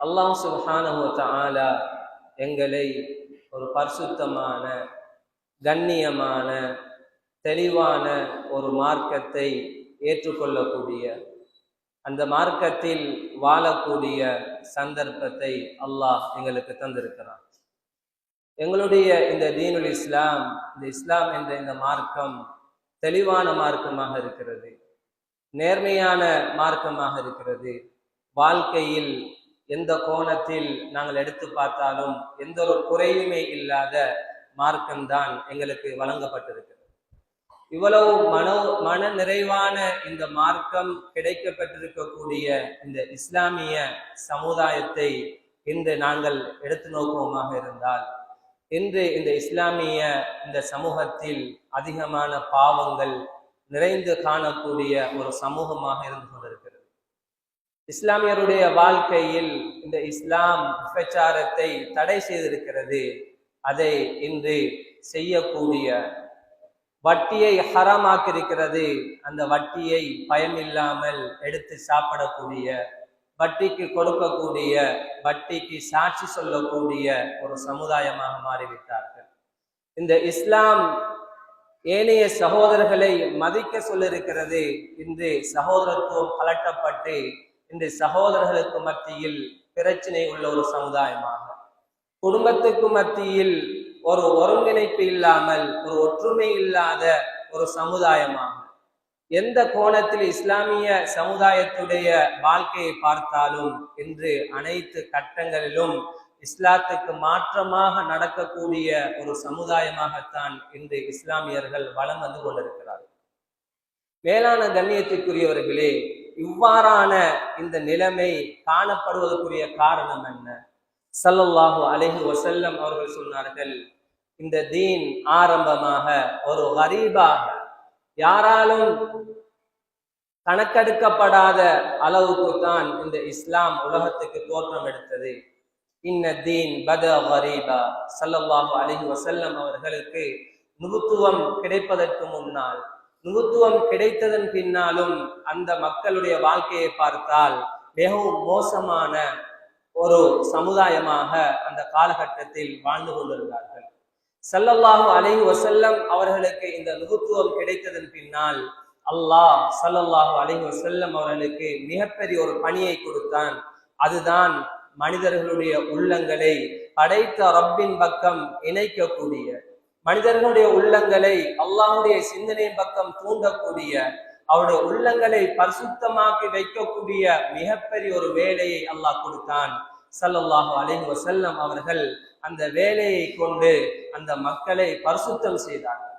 அல்லாஹ் சுப்ஹானஹு வ தஆலா எங்களை ஒரு பரிசுத்தமான, கண்ணியமான, தெளிவான ஒரு மார்க்கத்தை ஏற்றுக்கொள்ளக்கூடிய, அந்த மார்க்கத்தில் வாழக்கூடிய சந்தர்ப்பத்தை அல்லாஹ் எங்களுக்கு தந்திருக்கிறான். எங்களுடைய இந்த தீனுல் இஸ்லாம், இந்த இஸ்லாம் என்ற இந்த மார்க்கம் தெளிவான மார்க்கமாக இருக்கிறது, நேர்மையான மார்க்கமாக இருக்கிறது. வாழ்க்கையில் எந்த கோணத்தில் நாங்கள் எடுத்து பார்த்தாலும் எந்த ஒரு குறையுமே இல்லாத மார்க்கம்தான் எங்களுக்கு வழங்கப்பட்டிருக்கிறது. இவ்வளவு மன நிறைவான இந்த மார்க்கம் கிடைக்கப்பட்டிருக்கக்கூடிய இந்த இஸ்லாமிய சமுதாயத்தை இன்று நாங்கள் எடுத்து நோக்குவோமாக இருந்தால், இன்று இந்த இஸ்லாமிய இந்த சமூகத்தில் அதிகமான பாவங்கள் நிறைந்து காணக்கூடிய ஒரு சமூகமாக இருந்து கொண்டிருக்கிறது. இஸ்லாமியருடைய வாழ்க்கையில் இந்த இஸ்லாம் விபச்சாரத்தை தடை செய்திருக்கிறது. அதை இன்று செய்யக்கூடிய, வட்டியை ஹராமாக்கியிருக்கிறது. அந்த வட்டியை பயமில்லாமல் எடுத்து சாப்பிடக்கூடிய, வட்டிக்கு கொடுக்கக்கூடிய, வட்டிக்கு சாட்சி சொல்லக்கூடிய ஒரு சமுதாயமாக மாறிவிட்டார்கள். இந்த இஸ்லாம் ஏனைய சகோதரர்களை மதிக்க சொல்லிருக்கிறது. இன்று சகோதரத்துவம் கலட்டப்பட்டு இன்று சகோதரர்களுக்கு மத்தியில் பிரச்சனை உள்ள ஒரு சமுதாயமாக, குடும்பத்துக்கு மத்தியில் ஒரு ஒருங்கிணைப்பு இல்லாமல், ஒரு ஒற்றுமை இல்லாத ஒரு சமுதாயமாக, எந்த கோணத்தில் இஸ்லாமிய சமுதாயத்துடைய வாழ்க்கையை பார்த்தாலும் இன்று அனைத்து கட்டங்களிலும் இஸ்லாத்துக்கு மாற்றமாக நடக்கக்கூடிய ஒரு சமுதாயமாகத்தான் இன்று இஸ்லாமியர்கள் வலம் வந்து கொண்டிருக்கிறார்கள். மேலான கண்ணியத்திற்குரியவர்களே, இவ்வாறான இந்த நிலைமை காணப்படுவதற்குரிய காரணம் என்ன? ஸல்லல்லாஹு அலைஹி வஸல்லம் அவர்கள் சொன்னார்கள், இந்த தீன் ஆரம்பமாக ஒரு கரீபாக, யாராலும் கணக்கெடுக்கப்படாத அளவுக்கு தான் இந்த இஸ்லாம் உலகத்துக்கு தோற்றம் எடுத்தது. இன்ன தீன் பத கரீபா. ஸல்லல்லாஹு அலைஹி வஸல்லம் அவர்களுக்கு நுபுத்துவம் கிடைப்பதற்கு முன்னால், நுபுத்துவம் கிடைத்ததன் பின்னாலும் அந்த மக்களுடைய வாழ்க்கையை பார்த்தால் மிகவும் மோசமான ஒரு சமுதாயமாக அந்த காலகட்டத்தில் வாழ்ந்து கொண்டிருந்தார்கள். ஸல்லல்லாஹு அலைஹி வஸல்லம் அவர்களுக்கு இந்த நுபுத்துவம் கிடைத்ததன் பின்னால் அல்லாஹ் ஸல்லல்லாஹு அலைஹி வஸல்லம் அவர்களுக்கு மிகப்பெரிய ஒரு பணியை கொடுத்தான். அதுதான் மனிதர்களுடைய உள்ளங்களை படைத்த ரப்பின் பக்கம் இணைக்கக்கூடிய, மனிதர்களுடைய உள்ளங்களை அல்லாஹ்வுடைய சிந்தனையின் பக்கம் தூண்டக்கூடிய, அவருடைய உள்ளங்களை பரிசுத்தமாக்கி வைக்கக்கூடிய மிகப்பெரிய ஒரு வேலையை அல்லாஹ் கொடுத்தான். ஸல்லல்லாஹு அலைஹி வஸல்லம் அவர்கள் அந்த வேலையை கொண்டு அந்த மக்களை பரிசுத்தம் செய்தார்கள்.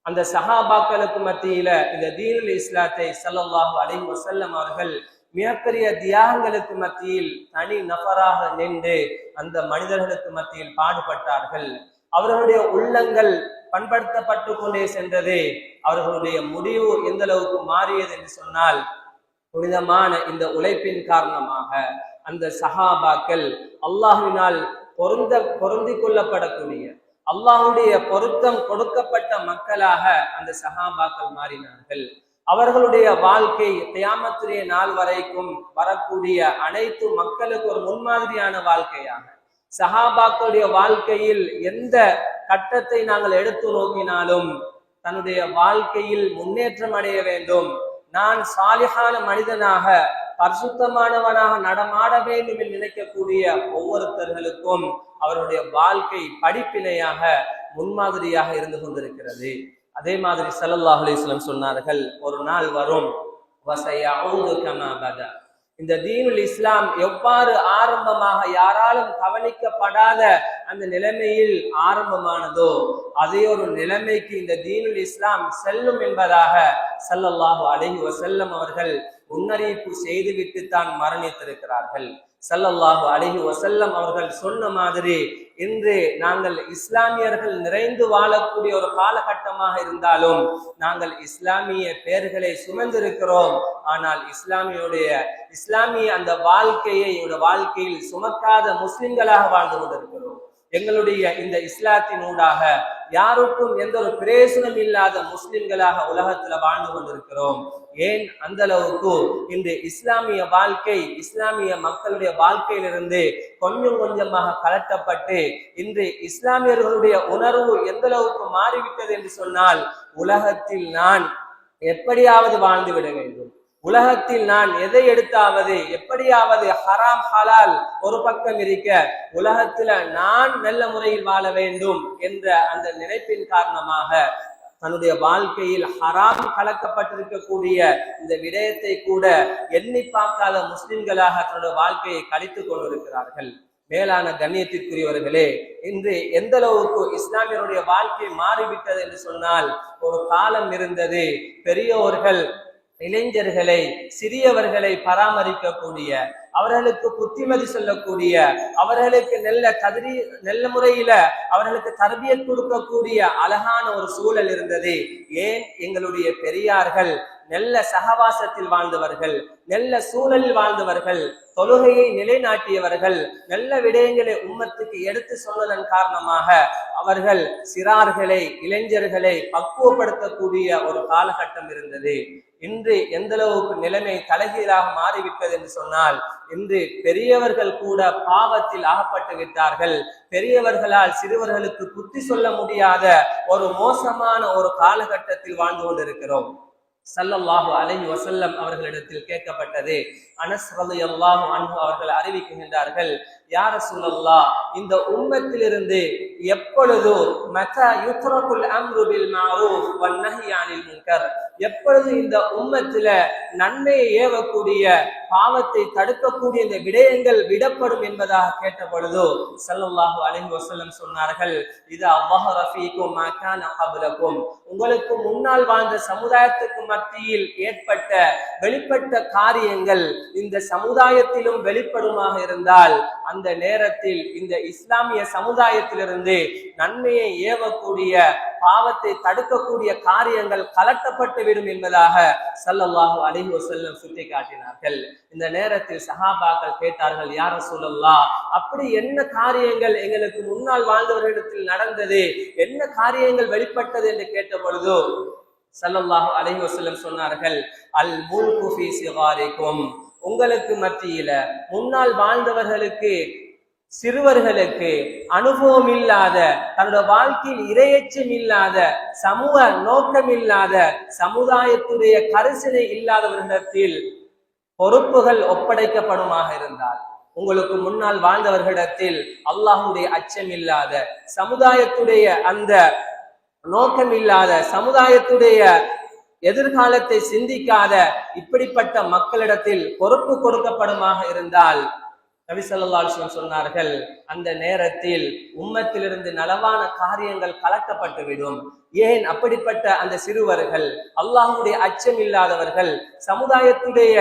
அந்த சஹாபாக்களுக்கு மத்தியில இந்த தீனுல் இஸ்லாத்தை ஸல்லல்லாஹு அலைஹி வஸல்லம் அவர்கள் மிகப்பெரிய தியாகங்களுக்கு மத்தியில் தனி நபராக நின்று அந்த மனிதர்களுக்கு மத்தியில் பாடுபட்டார்கள். அவர்களுடைய உள்ளங்கள் பண்படுத்தப்பட்டு கொண்டே சென்றது. அவர்களுடைய முடிவு எந்த அளவுக்கு மாறியது என்று சொன்னால், புனிதமான இந்த உழைப்பின் காரணமாக அந்த சஹாபாக்கள் அல்லாஹ்வினால் பொருந்தி கொள்ளப்படக்கூடிய, அல்லாஹ்வுடைய பொருத்தம் கொடுக்கப்பட்ட மக்களாக அந்த சஹாபாக்கள் மாறினார்கள். அவர்களுடைய வாழ்க்கை கியாமத்துடைய நாள் வரைக்கும் வரக்கூடிய அனைத்து மக்களுக்கு ஒரு முன்மாதிரியான வாழ்க்கையாக, சஹாபாக்களுடைய வாழ்க்கையில் எந்த கட்டத்தை நாங்கள் எடுத்து நோக்கினாலும் தன்னுடைய வாழ்க்கையில் முன்னேற்றம் அடைய வேண்டும், நான் சாலிஹான மனிதனாக பரிசுத்தமானவனாக நடமாட வேண்டும் என்று நினைக்கக்கூடிய ஒவ்வொருத்தர்களுக்கும் அவருடைய வாழ்க்கை படிப்பினையாக, முன்மாதிரியாக இருந்து கொண்டிருக்கிறது. அதே மாதிரி ஸல்லல்லாஹு அலைஹி வஸல்லம் சொன்னார்கள், ஒரு நாள் வரும் வஸயஊது கமா பதா. இந்த தீனுல் இஸ்லாம் எவ்வாறு ஆரம்பமாக யாராலும் கவனிக்கப்படாத அந்த நிலைமையில் ஆரம்பமானதோ அதே ஒரு நிலைமைக்கு இந்த தீனுல் இஸ்லாம் செல்லும் என்பதாக ஸல்லல்லாஹு அலைஹி வஸல்லம் அவர்கள் முன்னறிவிப்பு செய்துவிட்டு தான் மரணித்திருக்கிறார்கள். ஸல்லல்லாஹு அலைஹி வஸல்லம் அவர்கள் சொன்ன மாதிரி இன்று நாங்கள் இஸ்லாமியர்கள் நிறைந்து வாழக்கூடிய ஒரு காலகட்டமாக இருந்தாலும் நாங்கள் இஸ்லாமிய பெயர்களை சுமந்திருக்கிறோம். ஆனால் இஸ்லாமிய அந்த வாழ்க்கையில் சுமக்காத முஸ்லிம்களாக வாழ்ந்து கொண்டிருக்கிறோம். எங்களுடைய இந்த இஸ்லாத்தினூடாக யாருக்கும் எந்த ஒரு பிரயோசனம் இல்லாத முஸ்லிம்களாக உலகத்துல வாழ்ந்து கொண்டிருக்கிறோம். ஏன் அந்த அளவுக்கு இன்று இஸ்லாமிய வாழ்க்கை, இஸ்லாமிய மக்களுடைய வாழ்க்கையிலிருந்து கொஞ்சம் கொஞ்சமாக கலட்டப்பட்டு இன்று இஸ்லாமியர்களுடைய உணர்வு எந்த அளவுக்கு மாறிவிட்டது என்று சொன்னால், உலகத்தில் நான் எப்படியாவது வாழ்ந்து விட வேண்டும், உலகத்தில் நான் எதை எடுத்தாவது எப்படியாவது ஹராம் ஹலால் ஒரு பக்கம் இருக்க, உலகத்துல நான் நல்ல முறையில் வாழ வேண்டும் என்ற அந்த நினைப்பின் காரணமாக தன்னுடைய வாழ்க்கையில் ஹராம் கலக்கப்பட்டிருக்கக்கூடிய இந்த விடயத்தை கூட எண்ணி பார்க்காத முஸ்லிம்களாக தன்னுடைய வாழ்க்கையை கழித்துக் கொண்டிருக்கிறார்கள். மேலான கண்ணியத்திற்குரியவர்களே, இன்று எந்த அளவுக்கு இஸ்லாமியருடைய வாழ்க்கை மாறிவிட்டது என்று சொன்னால், ஒரு காலம் இருந்தது பெரியோர்கள் இளைஞர்களை, சிறியவர்களை பராமரிக்கக்கூடிய, அவர்களுக்கு புத்திமதி சொல்லக்கூடிய, அவர்களுக்கு நல்ல முறையில அவர்களுக்கு தர்பியத் கொடுக்கக்கூடிய அழகான ஒரு சூழல் இருந்தது. ஏன்? எங்களுடைய பெரியார்கள் நல்ல சகவாசத்தில் வாழ்ந்தவர்கள், நல்ல சூழலில் வாழ்ந்தவர்கள், தொழுகையை நிலைநாட்டியவர்கள், நல்ல விடயங்களை உம்மத்துக்கு எடுத்து சொன்னதன் காரணமாக அவர்கள் சிறார்களை, இளைஞர்களை பக்குவப்படுத்தக்கூடிய ஒரு காலகட்டம் இருந்தது. இன்று எந்த அளவுக்கு நிலைமை தலைகீழாக மாறிவிட்டது என்று சொன்னால், இன்று பெரியவர்கள் கூட பாவத்தில் அகப்பட்டு விட்டார்கள். பெரியவர்களால் சிறுவர்களுக்கு புத்தி சொல்ல முடியாத ஒரு மோசமான ஒரு காலகட்டத்தில் வாழ்ந்து கொண்டிருக்கிறோம். ஸல்லல்லாஹு அலைஹி வஸல்லம் அவர்களிடத்தில் கேட்கப்பட்டது. அனஸ் ரலியல்லாஹு அன்ஹு அவர்கள் அறிவிக்கின்றார்கள், யா ரசூலல்லாஹ், இந்த உம்மத்திலிருந்து எப்பொழுது மதா யுத்ரகுல் அம்ரு பில் மஅரூஃப் வன் நஹ்யி அனில் முன்கர், எப்பொழுது இந்த உம்மத்தில நன்மையை ஏவக்கூடிய, பாவத்தை தடுக்கக்கூடிய இந்த விடயங்கள் விடப்படும் என்பதாக கேட்ட பொழுது ஸல்லல்லாஹு அலைஹி வஸல்லம் சொன்னார்கள், இதா ظهر فيكم ما كان قبلكم, உங்களுக்கு முன்னால் வாழ்ந்த சமுதாயத்துக்கு மத்தியில் ஏற்பட்ட வெளிப்பட்ட காரியங்கள் இந்த சமுதாயத்திலும் வெளிப்படுமாக இருந்தால், அந்த நேரத்தில் இந்த இஸ்லாமிய சமுதாயத்திலிருந்து நன்மையை ஏவக்கூடிய, பாவத்தை தடுக்கக்கூடிய காரியங்கள் கலட்டப்பட்டு விடும் என்பதாக ஸல்லல்லாஹு அலைஹி வஸல்லம் சுட்டி காட்டினார்கள். இந்த நேரத்தில் சஹாபாக்கள் கேட்டார்கள், யா ரசூலல்லாஹ், அப்படி என்ன காரியங்கள் எங்களுக்கு முன்னால் வாழ்ந்தவர்களிடத்தில் நடந்தது, என்ன காரியங்கள் வெளிப்பட்டது என்று கேட்ட பொழுது ஸல்லல்லாஹு அலைஹி வஸல்லம் சொன்னார்கள், அல் முல்கு ஃபீ சிகாரிக்கும், உங்களுக்கு மத்தியில முன்னால் வாழ்ந்தவர்களுக்கு, சிறுவர்களுக்கு அனுபவம் இல்லாத, தன்னோட வாழ்க்கையில் இரையச்சம் இல்லாத, சமூக நோக்கம் இல்லாத, சமுதாயத்துடைய கரிசனை இல்லாதவர்களிடத்தில் பொறுப்புகள் ஒப்படைக்கப்படுமாக இருந்தால், உங்களுக்கு முன்னால் வாழ்ந்தவர்களிடத்தில் அல்லாஹ்வுடைய அச்சம் இல்லாத, சமுதாயத்துடைய அந்த நோக்கம் இல்லாத, சமுதாயத்துடைய எதிர்காலத்தை சிந்திக்காத இப்படிப்பட்ட மக்களிடத்தில் பொறுப்பு கொடுக்கப்படுமாக இருந்தால், நபி ஸல்லல்லாஹு அலைஹி வஸல்லம் சொன்னார்கள், அந்த நேரத்தில் உம்மத்திலிருந்து நலவான காரியங்கள் கலக்கப்பட்டுவிடும். ஏன்? அப்படிப்பட்ட அந்த சிறுவர்கள், அல்லாஹ்வுடைய அச்சம் இல்லாதவர்கள், சமுதாயத்துடைய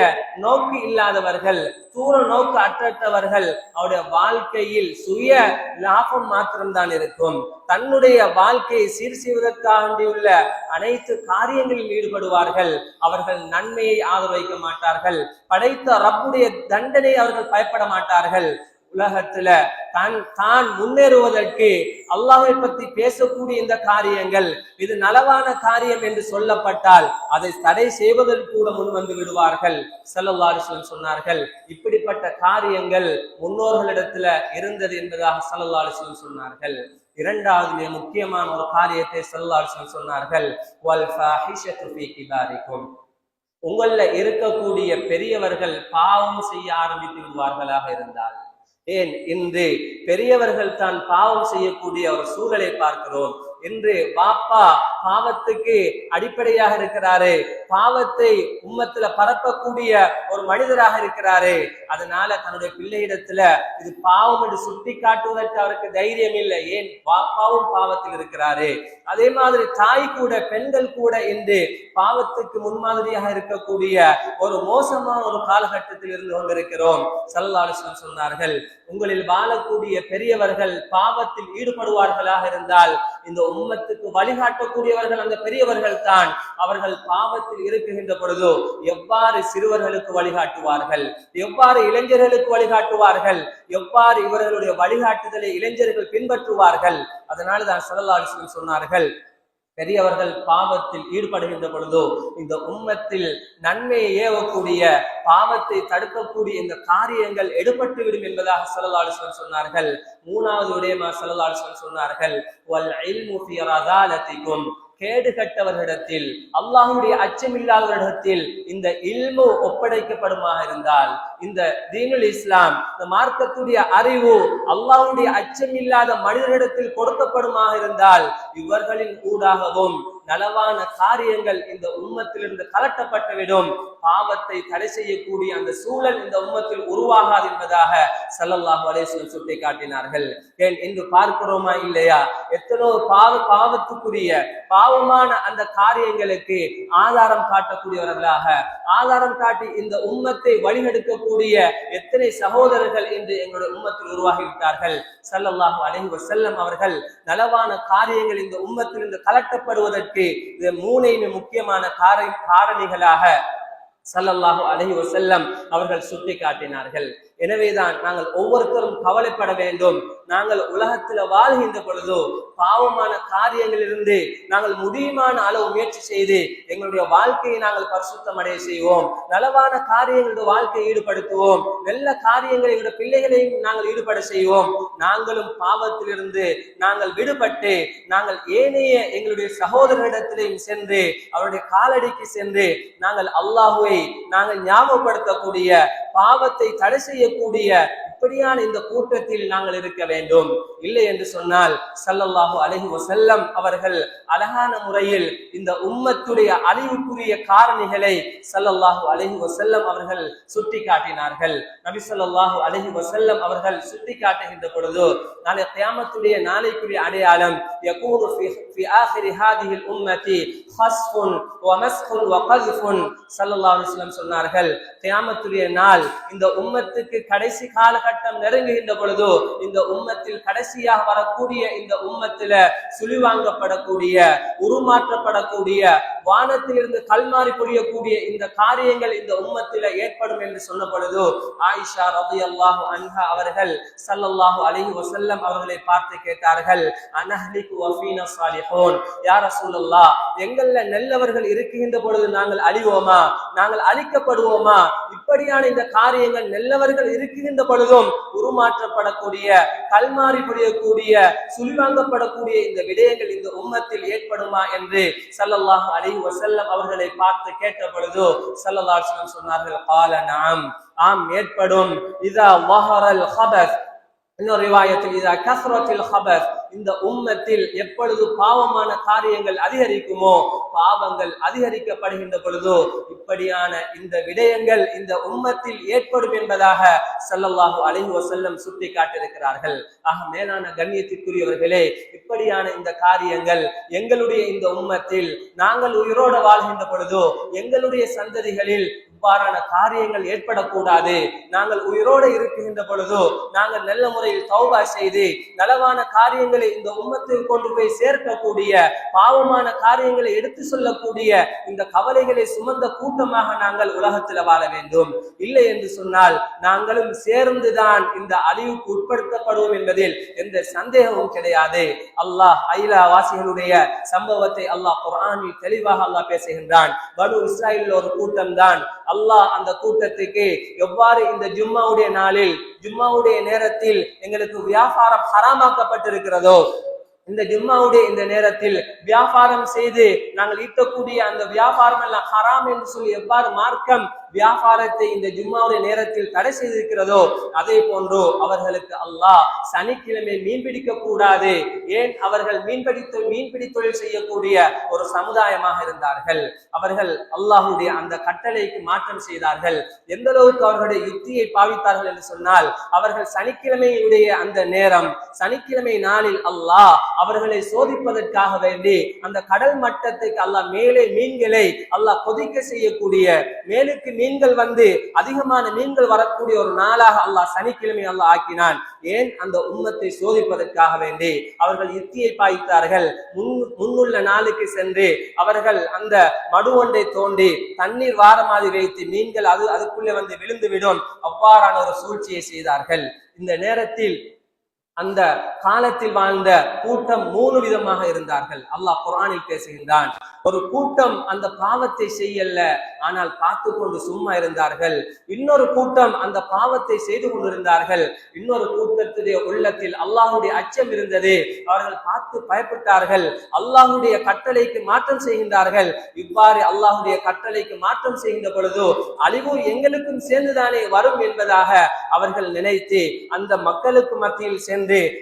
நோக்கு இல்லாதவர்கள், தூர நோக்கு அற்றவர்கள், அவருடைய வாழ்க்கையில் சுய லாபம் மாத்திரம்தான் இருக்கும். தன்னுடைய வாழ்க்கையை சீர் செய்வதற்காக அனைத்து காரியங்களில் ஈடுபடுவார்கள். அவர்கள் நன்மையை ஆதரவைக்க மாட்டார்கள். படைத்த ரப்புடைய தண்டனை அவர்கள் பயப்பட மாட்டார்கள். உலகத்துல தான் முன்னேறுவதற்கு அல்லாஹ்வை பற்றி பேசக்கூடிய இந்த காரியங்கள், இது நலவான காரியம் என்று சொல்லப்பட்டால் அதை தடை செய்வதற்கு கூட முன் வந்து விடுவார்கள். ஸல்லல்லாஹு அலைஹி வஸல்லம் சொன்னார்கள், இப்படிப்பட்ட காரியங்கள் முன்னோர்களிடத்துல இருந்தது என்பதாக ஸல்லல்லாஹு அலைஹி வஸல்லம் சொன்னார்கள். இரண்டாவது முக்கியமான ஒரு காரியத்தை ஸல்லல்லாஹு அலைஹி வஸல்லம் சொன்னார்கள், வல் ஃபாஹிஷத்து ஃபீ கிபாரிக்கும், உங்கள இருக்கக்கூடிய பெரியவர்கள் பாவம் செய்ய ஆரம்பித்து விடுவார்களாக இருந்தால். ஏன்? இன்று பெரியவர்கள் தான் பாவம் செய்யக்கூடிய ஒரு சூழலை பார்க்கிறோம். இன்று பாப்பா பாவத்துக்கு அடிப்படையாக இருக்கிறாரு, பாவத்தை உம்மத்துல பரப்பக்கூடிய ஒரு மனிதராக இருக்கிறாரு. அதனால தன்னுடைய பிள்ளையிடத்துல இது பாவம் என்று சுட்டி காட்டுவதற்கு அவருக்கு தைரியம் இல்லை. ஏன்? பாப்பாவும் பாவத்தில் இருக்கிறாரு. அதே மாதிரி தாய் கூட, பெண்கள் கூட இன்று பாவத்துக்கு முன்மாதிரியாக இருக்கக்கூடிய ஒரு மோசமான ஒரு காலகட்டத்தில் இருந்து கொண்டிருக்கிறோம். ஸல்லல்லாஹு அலைஹி வஸல்லம் சொன்னார்கள், உங்களில் வாழக்கூடிய பெரியவர்கள் பாவத்தில் ஈடுபடுவார்களாக இருந்தால் இந்த உம்மத்துக்கு வழிகாட்டக்கூடியவர்கள் அந்த பெரியவர்கள் தான். அவர்கள் பாவத்தில் இருக்குகின்ற பொழுது எவ்வாறு சிறுவர்களுக்கு வழிகாட்டுவார்கள், எவ்வாறு இளைஞர்களுக்கு வழிகாட்டுவார்கள், எவ்வாறு இவர்களுடைய வழிகாட்டுதலை இளைஞர்கள் பின்பற்றுவார்கள். அதனால்தான் ஸல்லல்லாஹு அலைஹி வஸல்லம் சொன்னார்கள், பெரியவர்கள் பாவத்தில் ஈடுபடுகின்ற பொழுதோ இந்த உம்மத்தில் நன்மையை ஏவக்கூடிய பாவத்தை தடுக்கக்கூடிய இந்த காரியங்கள் எடுபட்டு விடும் என்பதாக ஸல்லல்லாஹு அலைஹி வஸல்லம் சொன்னார்கள். மூணாவது விடயமா ஸல்லல்லாஹு அலைஹி வஸல்லம் சொன்னார்கள், வல் இல்மு ஃபீ ரதாலத்திக்கும், கேடு கட்டவர்களிடத்தில், அல்லாஹ்வுடைய அச்சமில்லாதவர்களிடத்தில் இந்த இல்மு ஒப்படைக்கப்படுமாக இருந்தால், இந்த தீனுல் இஸ்லாம், இந்த மார்க்கத்துடைய அறிவு அல்லாஹ்வுடைய அச்சமில்லாத மனிதர்களிடத்தில் கொடுக்கப்படுமாக இருந்தால், இவர்களின் ஊடாகவும் நலவான காரியங்கள் இந்த உம்மத்திலிருந்து கலட்டப்பட்டுவிடும், பாவத்தை தடை செய்யக்கூடிய அந்த சூழல் இந்த உம்மத்தில் உருவாகாது என்பதாக ஸல்லல்லாஹு அலைஹி வஸல்லம் சுட்டி காட்டினார்கள். ஏன் இன்று பார்க்கிறோமா இல்லையா, எத்தனோ பாவத்துக்குரிய பாவமான அந்த காரியங்களுக்கு ஆதாரம் காட்டக்கூடியவர்களாக, ஆதாரம் காட்டி இந்த உம்மத்தை வழிநடத்தக்கூடிய எத்தனை சகோதரர்கள் இன்று எங்களுடைய உம்மத்தில் உருவாகிவிட்டார்கள். ஸல்லல்லாஹு அலைஹி வஸல்லம் அவர்கள் நலவான காரியங்கள் இந்த உம்மத்திலிருந்து கலட்டப்படுவதற்கு இது மூணையுமே முக்கியமான காரணிகளாக ஸல்லல்லாஹு அலைஹி வஸல்லம் அவர்கள் சுட்டி காட்டினார்கள். எனவேதான் நாங்கள் ஒவ்வொருத்தரும் கவலைப்பட வேண்டும். நாங்கள் உலகத்துல வாழ்கின்ற பொழுதோ பாவமான காரியங்களிலிருந்து நாங்கள் முடியுமான அளவு முயற்சி செய்து எங்களுடைய வாழ்க்கையை நாங்கள் பரிசுத்தம் அடைய செய்வோம், நலவான காரியங்களுடைய வாழ்க்கையை ஈடுபடுத்துவோம், நல்ல காரியங்களை எங்களுடைய பிள்ளைகளையும் நாங்கள் ஈடுபட செய்வோம். நாங்களும் பாவத்திலிருந்து நாங்கள் விடுபட்டு நாங்கள் ஏனைய எங்களுடைய சகோதரர்களிடத்திலையும் சென்று அவருடைய காலடிக்கு சென்று நாங்கள் அல்லாஹ்வை நாங்கள் ஞாபகப்படுத்தக்கூடிய, பாவத்தை தடை செய்யக்கூடிய இப்படியான இந்த கூட்டத்தில் நாங்கள் இருக்க வேண்டும். இல்லை என்று சொன்னால் ஸல்லல்லாஹு அலைஹி வஸல்லம் அவர்கள் அழகான முறையில் இந்த உம்மத்துடைய அழிவுக்குரிய காரணிகளை ஸல்லல்லாஹு அலைஹி வஸல்லம் அவர்கள் சுட்டி காட்டினார்கள். நபி ஸல்லல்லாஹு அலைஹி வஸல்லம் அவர்கள் சுட்டி காட்டுகின்ற பொழுது, நாளை கியாமத்துடைய நாளைக்குரிய அடையாளம் யகூனு ஃபி ஆகிரி ஹாதிஹில் உம்மதி ஹஸ்ஃபுன் வ மஸ்ஹுன் வ கذஃபுன், ஸல்லல்லாஹு அலைஹி வஸல்லம் சொன்னார்கள், கியாமத்துடைய நாள் இந்த உம்மத்துக்கு கடைசி காலகட்டம் நெருங்குகின்ற பொழுது இந்த உம்மத்தில் கடைசியாக வரக்கூடிய இந்த உம்மத்தில சுழிவாங்கப்படக்கூடிய, உருமாற்றப்படக்கூடிய, வானத்திலிருந்து கல்மாறி பொழியக்கூடிய இந்த காரியங்கள் இந்த உம்மத்தில ஏற்படும் என்று சொன்ன பொழுது ஆயிஷா ரலியல்லாஹு அன்ஹா அவர்கள் ஸல்லல்லாஹு அலைஹி வஸல்லம் அவர்களை பார்த்து கேட்டார்கள், அனஹ்லிகு வ ஃபீனா ஸாலிஹூன், யா ரசூலல்லாஹ், எங்கள்ல நல்லவர்கள் இருக்குகின்ற பொழுது நாங்கள் அழிவோமா, நாங்கள் அழிக்கப்படுவோமா? இப்படியான இந்த காரியங்கள் நல்லவர்கள் இருக்குகின்ற பொழுதும் உருமாற்றப்படக்கூடிய, கல்மாறி பொழியக்கூடிய, சுழிவாங்கப்படக்கூடிய இந்த விடயங்கள் இந்த உம்மத்தில் ஏற்படுமா என்று ஸல்லல்லாஹு அலைஹி வஸல்லம் அவர்களை பார்த்து கேட்ட பொழுது ஸல்லல்லாஹு அலைஹி வஸல்லம் சொன்னார்கள், கால நஅம், ஆம் ஏற்படும். இதா வஹரல் ஹபஸ், இன்னொரு ரிவாயத்தில் இதா கஸ்ரத்தில் ஹபஸ், இந்த உம்மத்தில் எப்பொழுது பாவமான காரியங்கள் அதிகரிக்குமோ, பாவங்கள் அதிகரிக்கப்படுகின்ற பொழுதோ இப்படியான இந்த விடயங்கள் இந்த உம்மத்தில் ஏற்படும் என்பதாக ஸல்லல்லாஹு அலைஹி வஸல்லம் சுட்டி காட்டியிருக்கிறார்கள். ஆக மேலான கண்ணியத்திற்குரியவர்களே, இப்படியான இந்த காரியங்கள் எங்களுடைய இந்த உம்மத்தில் நாங்கள் உயிரோடு வாழ்கின்ற பொழுதோ எங்களுடைய சந்ததிகளில் இவ்வாறான காரியங்கள் ஏற்படக்கூடாது. நாங்கள் உயிரோடு இருக்குகின்ற பொழுதோ நாங்கள் நல்ல முறையில் தௌபா செய்து நலவான காரியங்களை இந்த உம்மத்தில் கொண்டு போய் சேர்க்கக்கூடிய, பாவமான காரியங்களை எடுத்து சொல்லக்கூடிய இந்த கவலைகளை சுமந்த கூட்டமாக நாங்கள் உலகத்தில் வாழ வேண்டும். இல்லை என்று சொன்னால் நாங்களும் சேர்ந்துதான் இந்த அழிவுக்கு உட்படுத்தப்படுவோம் என்பதில் எந்த சந்தேகமும் கிடையாது. அல்லாஹ் ஐலா வாசிகளுடைய சம்பவத்தை அல்லாஹ் குர்ஆனில் தெளிவாக அல்லாஹ் பேசுகின்றான். பனு இஸ்ராயேல் ஒரு கூட்டம் தான். அல்லாஹ் அந்த கூட்டத்துக்கு எவ்வாறு இந்த ஜும்மாவுடைய நாளில், ஜும்மாவுடைய நேரத்தில் எங்களுக்கு வியாபாரம் ஹராமாக்கப்பட்டிருக்கிறதோ, இந்த ஜும்மாவுடைய இந்த நேரத்தில் வியாபாரம் செய்து நாங்கள் ஈட்டக்கூடிய அந்த வியாபாரம் எல்லாம் ஹராம் என்று சொல்லி எவ்வாறு மார்க்கம் வியாபாரத்தை இந்த ஜும்மாவுடைய நேரத்தில் தடை செய்திருக்கிறதோ, அதே போன்று அவர்களுக்கு அல்லாஹ் சனிக்கிழமை மீன் பிடிக்க கூடாது. ஏன்? அவர்கள் மீன்பிடி தொழில் செய்யக்கூடிய ஒரு சமுதாயமாக இருந்தார்கள். அவர்கள் அல்லாஹுடைய அந்த கட்டளைக்கு மாற்றம் செய்தார்கள். எந்த அளவுக்கு அவர்களுடைய யுக்தியை பாவித்தார்கள் என்று சொன்னால், அவர்கள் சனிக்கிழமையுடைய அந்த நேரம், சனிக்கிழமை நாளில் அல்லாஹ் அவர்களை சோதிப்பதற்காக வேண்டி அந்த கடல் மட்டத்துக்கு அல்லாஹ் மேலே மீன்களை அல்லாஹ் கொதிக்க செய்யக்கூடிய, மேலுக்கு மீன்கள் வந்து அதிகமான மீன்கள் வரக்கூடிய ஒரு நாளாக அல்லாஹ் சனிக்கிழமை அல்லாஹ் ஆக்கினான். ஏன்? அந்த உம்மத்தை சோதிப்பதற்காக வேண்டி அவர்கள் யுக்தியை பாய்த்தார்கள். முன்னுள்ள நாளுக்கு சென்று அவர்கள் அந்த மடு ஒன்றை தோண்டி தண்ணீர் வார மாதிரி வைத்து மீன்கள் அதுக்குள்ளே வந்து விழுந்து விடும், அவ்வாறான ஒரு சூழ்ச்சியை செய்தார்கள். இந்த நேரத்தில் அந்த காலத்தில் வாழ்ந்த கூட்டம் 3 விதமாக இருந்தார்கள். அல்லாஹ் குர்ஆனில் பேசுகின்றான். ஒரு கூட்டம் அந்த பாவத்தை செய்யல, ஆனால் பார்த்து கொண்டு சும்மா இருந்தார்கள். இன்னொரு கூட்டம் அந்த பாவத்தை செய்து கொண்டிருந்தார்கள். இன்னொரு கூட்டத்துடைய உள்ளத்தில் அல்லாஹ்வுடைய அச்சம் இருந்தது. அவர்கள் பார்த்து பயப்பட்டார்கள். அல்லாஹ்வுடைய கட்டளைக்கு மாற்றம் செய்கின்றார்கள். இவ்வாறு அல்லாஹ்வுடைய கட்டளைக்கு மாற்றம் செய்கின்ற பொழுது அழிவு எங்களுக்கும் சேர்ந்துதானே வரும் என்பதாக அவர்கள் நினைத்து அந்த மக்களுக்கு மத்தியில் சென்று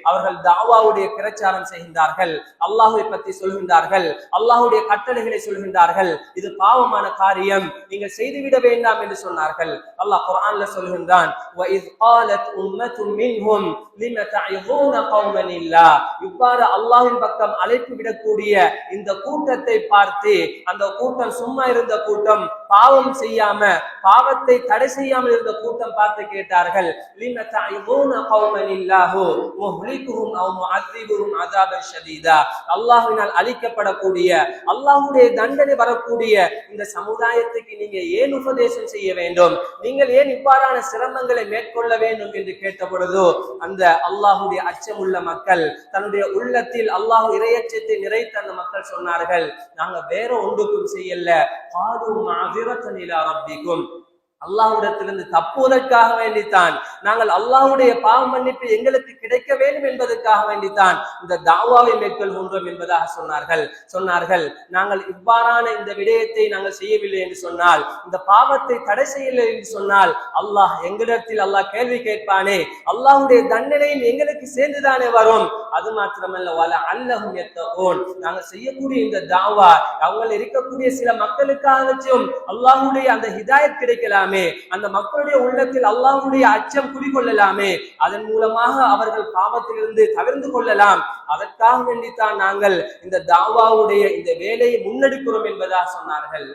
அவர்கள் தாவாவுடைய பிரச்சாரம் செய்கின்றார்கள். அல்லாஹ்வை பற்றி சொல்கின்றார்கள். அல்லாஹ்வுடைய கட்டளைகளை சொல்கின்றார்கள். இது பாவமான காரியம், நீங்கள் செய்துவிட வேண்டாம் என்று சொன்னார்கள். அல்லாஹ் குர்ஆன்ல சொல்கின்றான், وَإِذْ قَالَتْ أُمَّةٌ مِّنْهُمْ لِمَ تَعِظُونَ قَوْمًا لِلَّهِ. இவ்வாறு அல்லாஹ்வின் பக்கம் அழைப்பு விடக்கூடிய இந்த கூட்டத்தை பார்த்து, அந்த கூட்டம் சும்மா இருந்த கூட்டம், பாவம் செய்யாம பாவத்தை தடை செய்யாமல் இருந்த கூட்டம் பார்த்து கேட்டார்கள், لِمَ تَعِظُونَ قَوْمًا لِلَّهِ وَمُهْلِكُهُمْ أَوْ مُعَذِّبُهُمْ عَذَابًا شَدِيدًا. அல்லாஹ்வினால் அளிக்கப்படக்கூடிய அல்லாஹ்வுடைய தண்டனை வரக்கூடிய இந்த சமுதாயத்துக்கு நீங்க ஏன் உபதேசம் செய்ய வேண்டும், நீங்கள் ஏன் இவ்வாறான சிரமங்களை மேற்கொள்ள வேண்டும் என்று கேட்ட பொழுது அந்த அல்லாஹ்வுடைய அச்சமுள்ள மக்கள், தன்னுடைய உள்ளத்தில் அல்லாஹ் இறையச்சத்தை நிறைத்த அந்த மக்கள் சொன்னார்கள், நாங்க வேற ஒன்றுக்கும் செய்யல, காலு மஅதிரத்தன் இலா ரப்பிக்கும், அல்லாஹ்விடத்திலிருந்து தப்புவதற்காக வேண்டித்தான், நாங்கள் அல்லாஹ்வுடைய பாவ மன்னிப்பு எங்களுக்கு கிடைக்க வேண்டும் என்பதற்காக வேண்டித்தான் இந்த தாவாவை மேற்கொள்கின்றோம் என்பதாக சொன்னார்கள். நாங்கள் இவ்வாறான இந்த விடயத்தை நாங்கள் செய்யவில்லை என்று சொன்னால், இந்த பாவத்தை தடை செய்யவில்லை என்று சொன்னால் அல்லாஹ் எங்களிடத்தில் அல்லாஹ் கேள்வி கேட்பானே, அல்லாஹ்வுடைய தண்டனையும் எங்களுக்கு சேர்ந்துதானே வரும். அது மாத்திரமல்ல, வல அல்லஹும் யத்தகூன், நாங்கள் செய்யக்கூடிய இந்த தாவா அவங்க இருக்கக்கூடிய சில மக்களுக்காகவும் அல்லாஹ்வுடைய அந்த ஹிதாயத் கிடைக்கலாம், அந்த மக்களுடைய உள்ளத்தில் அல்லாஹ்வுடைய அச்சம் குடிகொள்ளலாமே, அதன் மூலமாக அவர்கள் பாவத்திலிருந்து தவிர்த்து கொள்ளலாம். அதற்காக வேண்டித்தான் நாங்கள் இந்த தாவாவுடைய இந்த வேலையை முன்னெடுக்கிறோம் என்பதாக சொன்னார்கள்.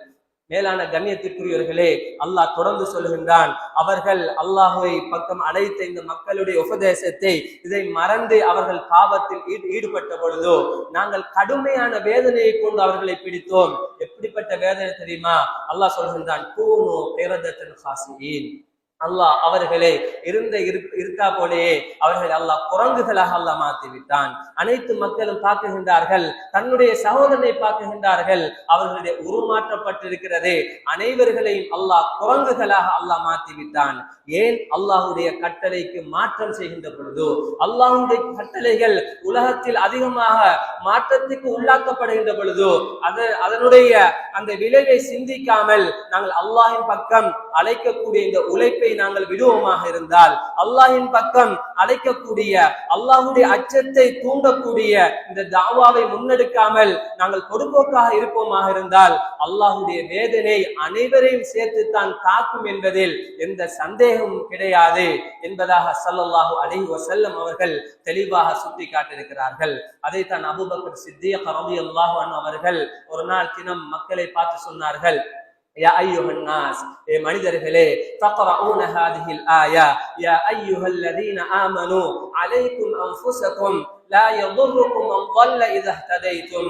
மேலான கண்ணியத்திற்குரியவர்களே, அல்லாஹ் தொடர்ந்து சொல்கின்றான், அவர்கள் அல்லாஹ்வை பக்கம் அழைத்த இந்த மக்களுடைய உபதேசத்தை இதை மறந்து அவர்கள் பாவத்தில் ஈடுபட்ட பொழுதோ நாங்கள் கடுமையான வேதனையை கொண்டு அவர்களை பிடித்தோம். எப்படிப்பட்ட வேதனை தெரியுமா? அல்லாஹ் சொல்கின்றான், கூனு கிரதத்தன் காசியின். அல்லாஹ் அவர்களை இருக்கா போலேயே அவர்கள் அல்லாஹ் குரங்குகளாக அல்லாஹ் மாற்றி விட்டான். அனைத்து மக்களும் பார்க்குகின்றார்கள், தன்னுடைய சகோதரனை பார்க்குகின்றார்கள், அவர்களுடைய உருமாற்றப்பட்டிருக்கிறது. அனைவர்களையும் அல்லாஹ் குரங்குகளாக அல்லாஹ் மாற்றி விட்டான். ஏன்? அல்லாஹ்வுடைய கட்டளைக்கு மாற்றம் செய்கின்ற பொழுது, அல்லாஹ்வுடைய கட்டளைகள் உலகத்தில் அதிகமாக மாற்றத்துக்கு உள்ளாக்கப்படுகின்ற பொழுது அதனுடைய அந்த விளைவை சிந்திக்காமல் நாங்கள் அல்லாஹ்வின் பக்கம் அழைக்கக்கூடிய இந்த உழைப்பை நாங்கள் விடுவோமாக இருந்தால், அல்லாஹ்வின் பக்கம் அழைக்கக்கூடிய அல்லாஹ்வுடைய அச்சத்தை தூண்டக்கூடிய இந்த தாவாவை முன்னெடுக்காமல் நாங்கள் பொறுப்போக்காக இருப்போமாக இருந்தால் அல்லாஹ்வுடைய வேதனை அனைவரையும் சேர்த்துத்தான் காக்கும் என்பதில் எந்த சந்தேகமும் கிடையாது என்பதாக ஸல்லல்லாஹு அலைஹி வஸல்லம் அவர்கள் தெளிவாக சுட்டி காட்டியிருக்கிறார்கள். அதைத்தான் அபூபக்கர் சித்தீக் ரலியல்லாஹு அன்ஹு அவர்கள் ஒரு நாள் தினம் மக்களை பார்த்து சொன்னார்கள், யா அய்யுஹன் நாஸ், மனிதர்களே, தக்ரஊன ஹாதிஹில் ஆயா, யா அய்யுஹல்லதீன ஆமனூ அலைக்கும் அன்ஃபுஸக்கும் லா யதுர்ருக்கும் மன் ضل إذا اهتديتم.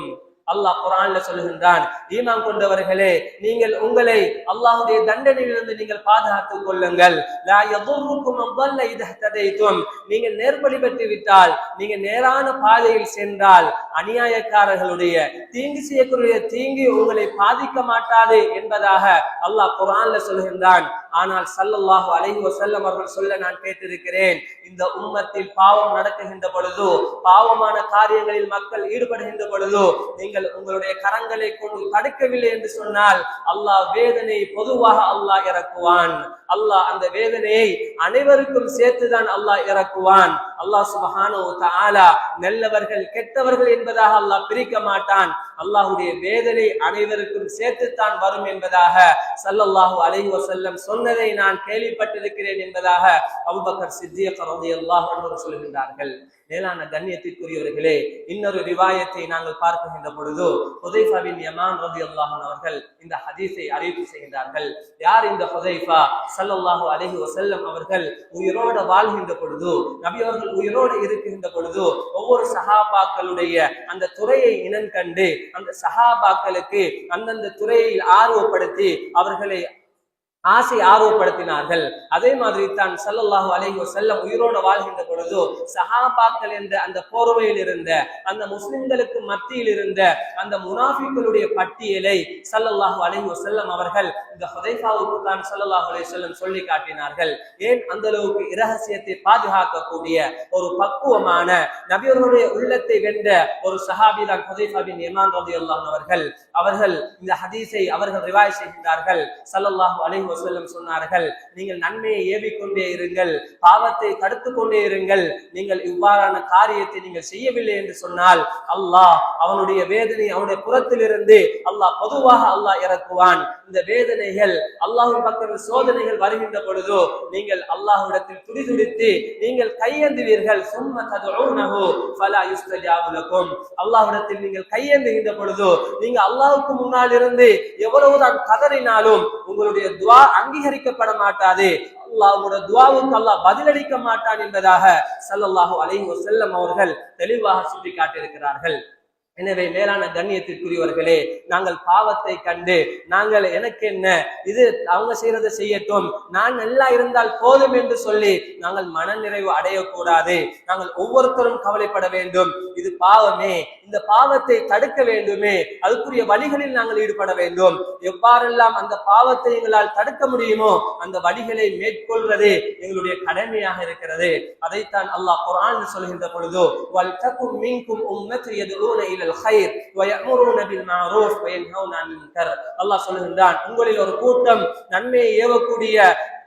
அல்லாஹ் குர்ஆன்ல சொல்கின்றான், ஈமான் கொண்டவர்களே, நீங்கள் உங்களை அல்லாஹ்வுடைய தண்டனையிலிருந்து நீங்கள் பாதுகாத்துக் கொள்ளுங்கள். லா யதுர்ருக்கும் மன் ضل إذا اهتديتم. நீங்கள் நேர்வழி பெற்று விட்டால், நீங்க நேரான பாதையில் சென்றால் அநியாயக்காரர்களுடைய தீங்கு செய்யக்கூடிய தீங்கு உங்களை பாதிக்க மாட்டாது என்பதாக அல்லாஹ் குர்ஆன்ல சொல்கின்றான். ஆனால் ஸல்லல்லாஹு அலைஹி வஸல்லம் அவர்கள் சொல்ல நான் கேட்டிருக்கிறேன், இந்த உம்மத்தில் பாவம் நடக்குகின்ற பொழுது, பாவமான காரியங்களில் மக்கள் ஈடுபடுகின்ற பொழுது நீங்கள் உங்களுடைய கரங்களை கொண்டு தடுக்கவில்லை என்று சொன்னால் அல்லாஹ் வேதனை பொதுவாக அல்லாஹ் இறக்குவான். அல்லாஹ் அந்த வேதனையை அனைவருக்கும் சேர்த்துதான் அல்லாஹ் இறக்குவான். அல்லாஹ் சுப்ஹானஹு வ தஆலா நல்லவர்கள் கெட்டவர்கள் என்பதாக அல்லாஹ் பிரிக்க மாட்டான். அல்லாஹ்வுடைய வேதனை அனைவருக்கும் சேர்த்துத்தான் வரும் என்பதாக ஸல்லல்லாஹு அலைஹி வஸல்லம் சொன்னதை நான் கேள்விப்பட்டிருக்கிறேன் என்பதாக அபூபக்கர் சித்திக் ரலியல்லாஹு அன்ஹு சொல்கின்றார்கள். மேலான கண்ணியத்திற்குரியவர்களே, இன்னொரு ரிவாயத்தை நாங்கள் பார்க்கின்ற பொழுது ஹுதைஃபா பின் யமான் ரலியல்லாஹு அன்ஹு அவர்கள் இந்த ஹதீஸை அறிவிப்பு செய்கின்றார்கள். யார் இந்த ஹுதைஃபா? ஸல்லல்லாஹு அலைஹி வஸல்லம் அவர்கள் உயிரோடு வாழ்கின்ற பொழுது, நபி அவர்கள் உயிரோடு இருக்கின்ற பொழுது ஒவ்வொரு சஹாபாக்களுடைய அந்த துறையை இனம் கண்டு அந்த சஹாபாக்களுக்கு அந்தந்த துறையில் ஆர்வப்படுத்தி அவர்களை ஆர்வப்படுத்தினார்கள். அதே மாதிரி தான் ஸல்லல்லாஹு அலைஹி வஸல்லம் உயிரோடு வாழ்கின்ற பொழுது சஹாபாக்கள் என்ற அந்த போர்வையில் இருந்த அந்த முஸ்லிம்களுக்கு மத்தியில் இருந்த அந்த முனாஃபிக்களுடைய பட்டியலை ஸல்லல்லாஹு அலைஹி வஸல்லம் அவர்கள் இந்த ஹுதைஃபாவுக்கு தான் ஸல்லல்லாஹு அலைஹி வஸல்லம் சொல்லி காட்டினார்கள். ஏன் அந்த அளவுக்கு இரகசியத்தை பாதுகாக்கக்கூடிய ஒரு பக்குவமான நபியர்களுடைய உள்ளத்தை வென்ற ஒரு சஹாபி தான் ஹுதைஃபா பின் யமான் ரலியல்லாஹு அன்ஹு அவர்கள் இந்த ஹதீஸை அவர்கள் ரிவாய் செய்கின்றார்கள். ஸல்லல்லாஹு அலைஹி வஸல்லம் சொன்னார்கள், நீங்கள் நன்மையை ஏவிக்கொண்டே இருங்கள், பாவத்தை தடுத்து கொண்டே இருங்கள். நீங்கள் இவ்வாறான காரியத்தை நீங்கள் செய்யவில்லை என்று சொன்னால் அல்லாஹ் அவனுடைய வேதனை அவனுடைய புறத்திலிருந்து அல்லாஹ் பொதுவாக அல்லாஹ் இறக்குவான். இந்த வேதனைகள் அல்லாஹ்வின் பக்கத்தில் சோதனைகள் வருகின்ற பொழுது நீங்கள் அல்லாஹ்விடத்தில் துடிதுடித்து நீங்கள் கையேந்துவீர்கள். சும்ம ததுஊனஹு ஃபலா யுஸ்தஜாபு லகும். அல்லாஹ்விடத்தில் நீங்கள் கையேந்துகின்ற பொழுது நீங்க அல்லாஹ்வுக்கு முன்னால் இருந்து எவ்வளவுதான் கதறினாலும் உங்களுடைய துஆ அங்கீகரிக்கப்பட மாட்டாது. அல்லாஹ்வுடைய துஆவுக்கு அல்லாஹ் பதிலளிக்க மாட்டான் என்பதாக ஸல்லல்லாஹு அலைஹி வஸல்லம் அவர்கள் தெளிவாக சுட்டி காட்டியிருக்கிறார்கள். எனவே மேலான கண்ணியத்திற்குரியவர்களே, நாங்கள் பாவத்தை கண்டு நாங்கள் எனக்கு என்ன, இது அவங்க செய்யறதை செய்யட்டும், நான் நல்லா இருந்தால் போதும் என்று சொல்லி நாங்கள் மனநிறைவு அடையக்கூடாது. நாங்கள் ஒவ்வொருத்தரும் கவலைப்பட வேண்டும். இது பாவமே, இந்த பாவத்தை தடுக்க வேண்டுமே, அதுக்குரிய வழிகளில் நாங்கள் ஈடுபட வேண்டும். எவ்வாறெல்லாம் அந்த பாவத்தை எங்களால் தடுக்க முடியுமோ அந்த வழிகளை மேற்கொள்வது எங்களுடைய கடமையாக இருக்கிறது. அதைத்தான் அல்லாஹ் குர்ஆனில் சொல்கின்ற பொழுது வல் தகும் மின்கும் உம்மத்துன் யதுஊன இலல் கைர் வ யஅமுருன பில் மஅரூஃப் வ யன்ஹவுன அனில் முன்கர். அல்லாஹ் சொல்கின்றான், உங்களில் ஒரு கூட்டம் நன்மையை ஏவக்கூடிய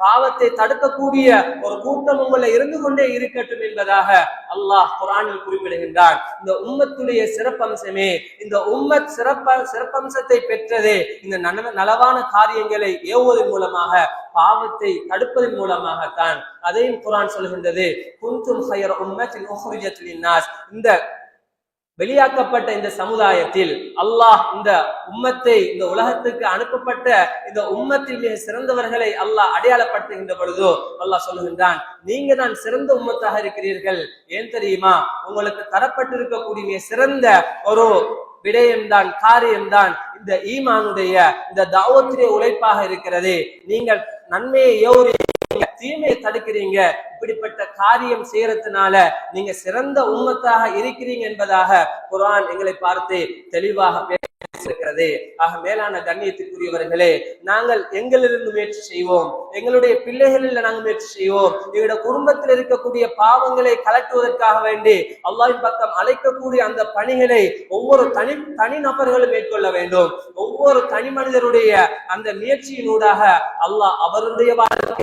பாவத்தை தடுக்கக்கூடிய ஒரு கூட்டம் உங்களை இருந்து கொண்டே இருக்கட்டும் என்பதாக அல்லாஹ் குர்ஆனில் குறிப்பிடுகின்றான். இந்த உம்மத்துடைய சிறப்பம்சமே, இந்த உம்மத் சிறப்பம்சத்தை பெற்றதே இந்த நலவான காரியங்களை ஏவுவதன் மூலமாக, பாவத்தை தடுப்பதன் மூலமாகத்தான். அதையும் குர்ஆன் சொல்கின்றது, குன்தும் கைர உம்மத்தின் உஹ்ரிஜத் லின்னாஸ். இந்த வெளியாக்கப்பட்ட இந்த சமுதாயத்தில் அல்லாஹ் இந்த உம்மத்தை, இந்த உலகத்துக்கு அனுப்பப்பட்ட இந்த உம்மத்தில் மிக சிறந்தவர்களை அல்லாஹ் அடையாளப்படுத்துகின்ற பொழுதோ அல்லாஹ் சொல்லுகின்றான், நீங்க தான் சிறந்த உம்மத்தாக இருக்கிறீர்கள். ஏன் தெரியுமா? உங்களுக்கு தரப்பட்டிருக்கக்கூடிய மிக சிறந்த ஒரு விடயம்தான், காரியம்தான் இந்த ஈமானுடைய இந்த தாவத்துடைய உழைப்பாக இருக்கிறது. நீங்கள் நன்மையை ஏவுறீங்க, தீமையை தடுக்கிறீங்க. இப்படிப்பட்ட காரியம் செய்யறதுனால நீங்க சிறந்த உம்மத்தாக இருக்கிறீங்க என்பதாக குர்ஆன் எங்களை பார்த்து தெளிவாக பேசியிருக்கிறது. ஆக மேலான கண்ணியத்திற்குரியவர்களே, நாங்கள் எங்களிலிருந்து முயற்சி செய்வோம், எங்களுடைய பிள்ளைகளில் நாங்கள் முயற்சி செய்வோம். எங்களுடைய குடும்பத்தில் இருக்கக்கூடிய பாவங்களை கலட்டுவதற்காக வேண்டி அல்லாஹ்வின் பக்கம் அழைக்கக்கூடிய அந்த பணிகளை ஒவ்வொரு தனி நபர்களும் மேற்கொள்ள வேண்டும். ஒவ்வொரு தனி மனிதருடைய அந்த முயற்சியினூடாக அல்லாஹ் அவருடைய வாழ்க்கையை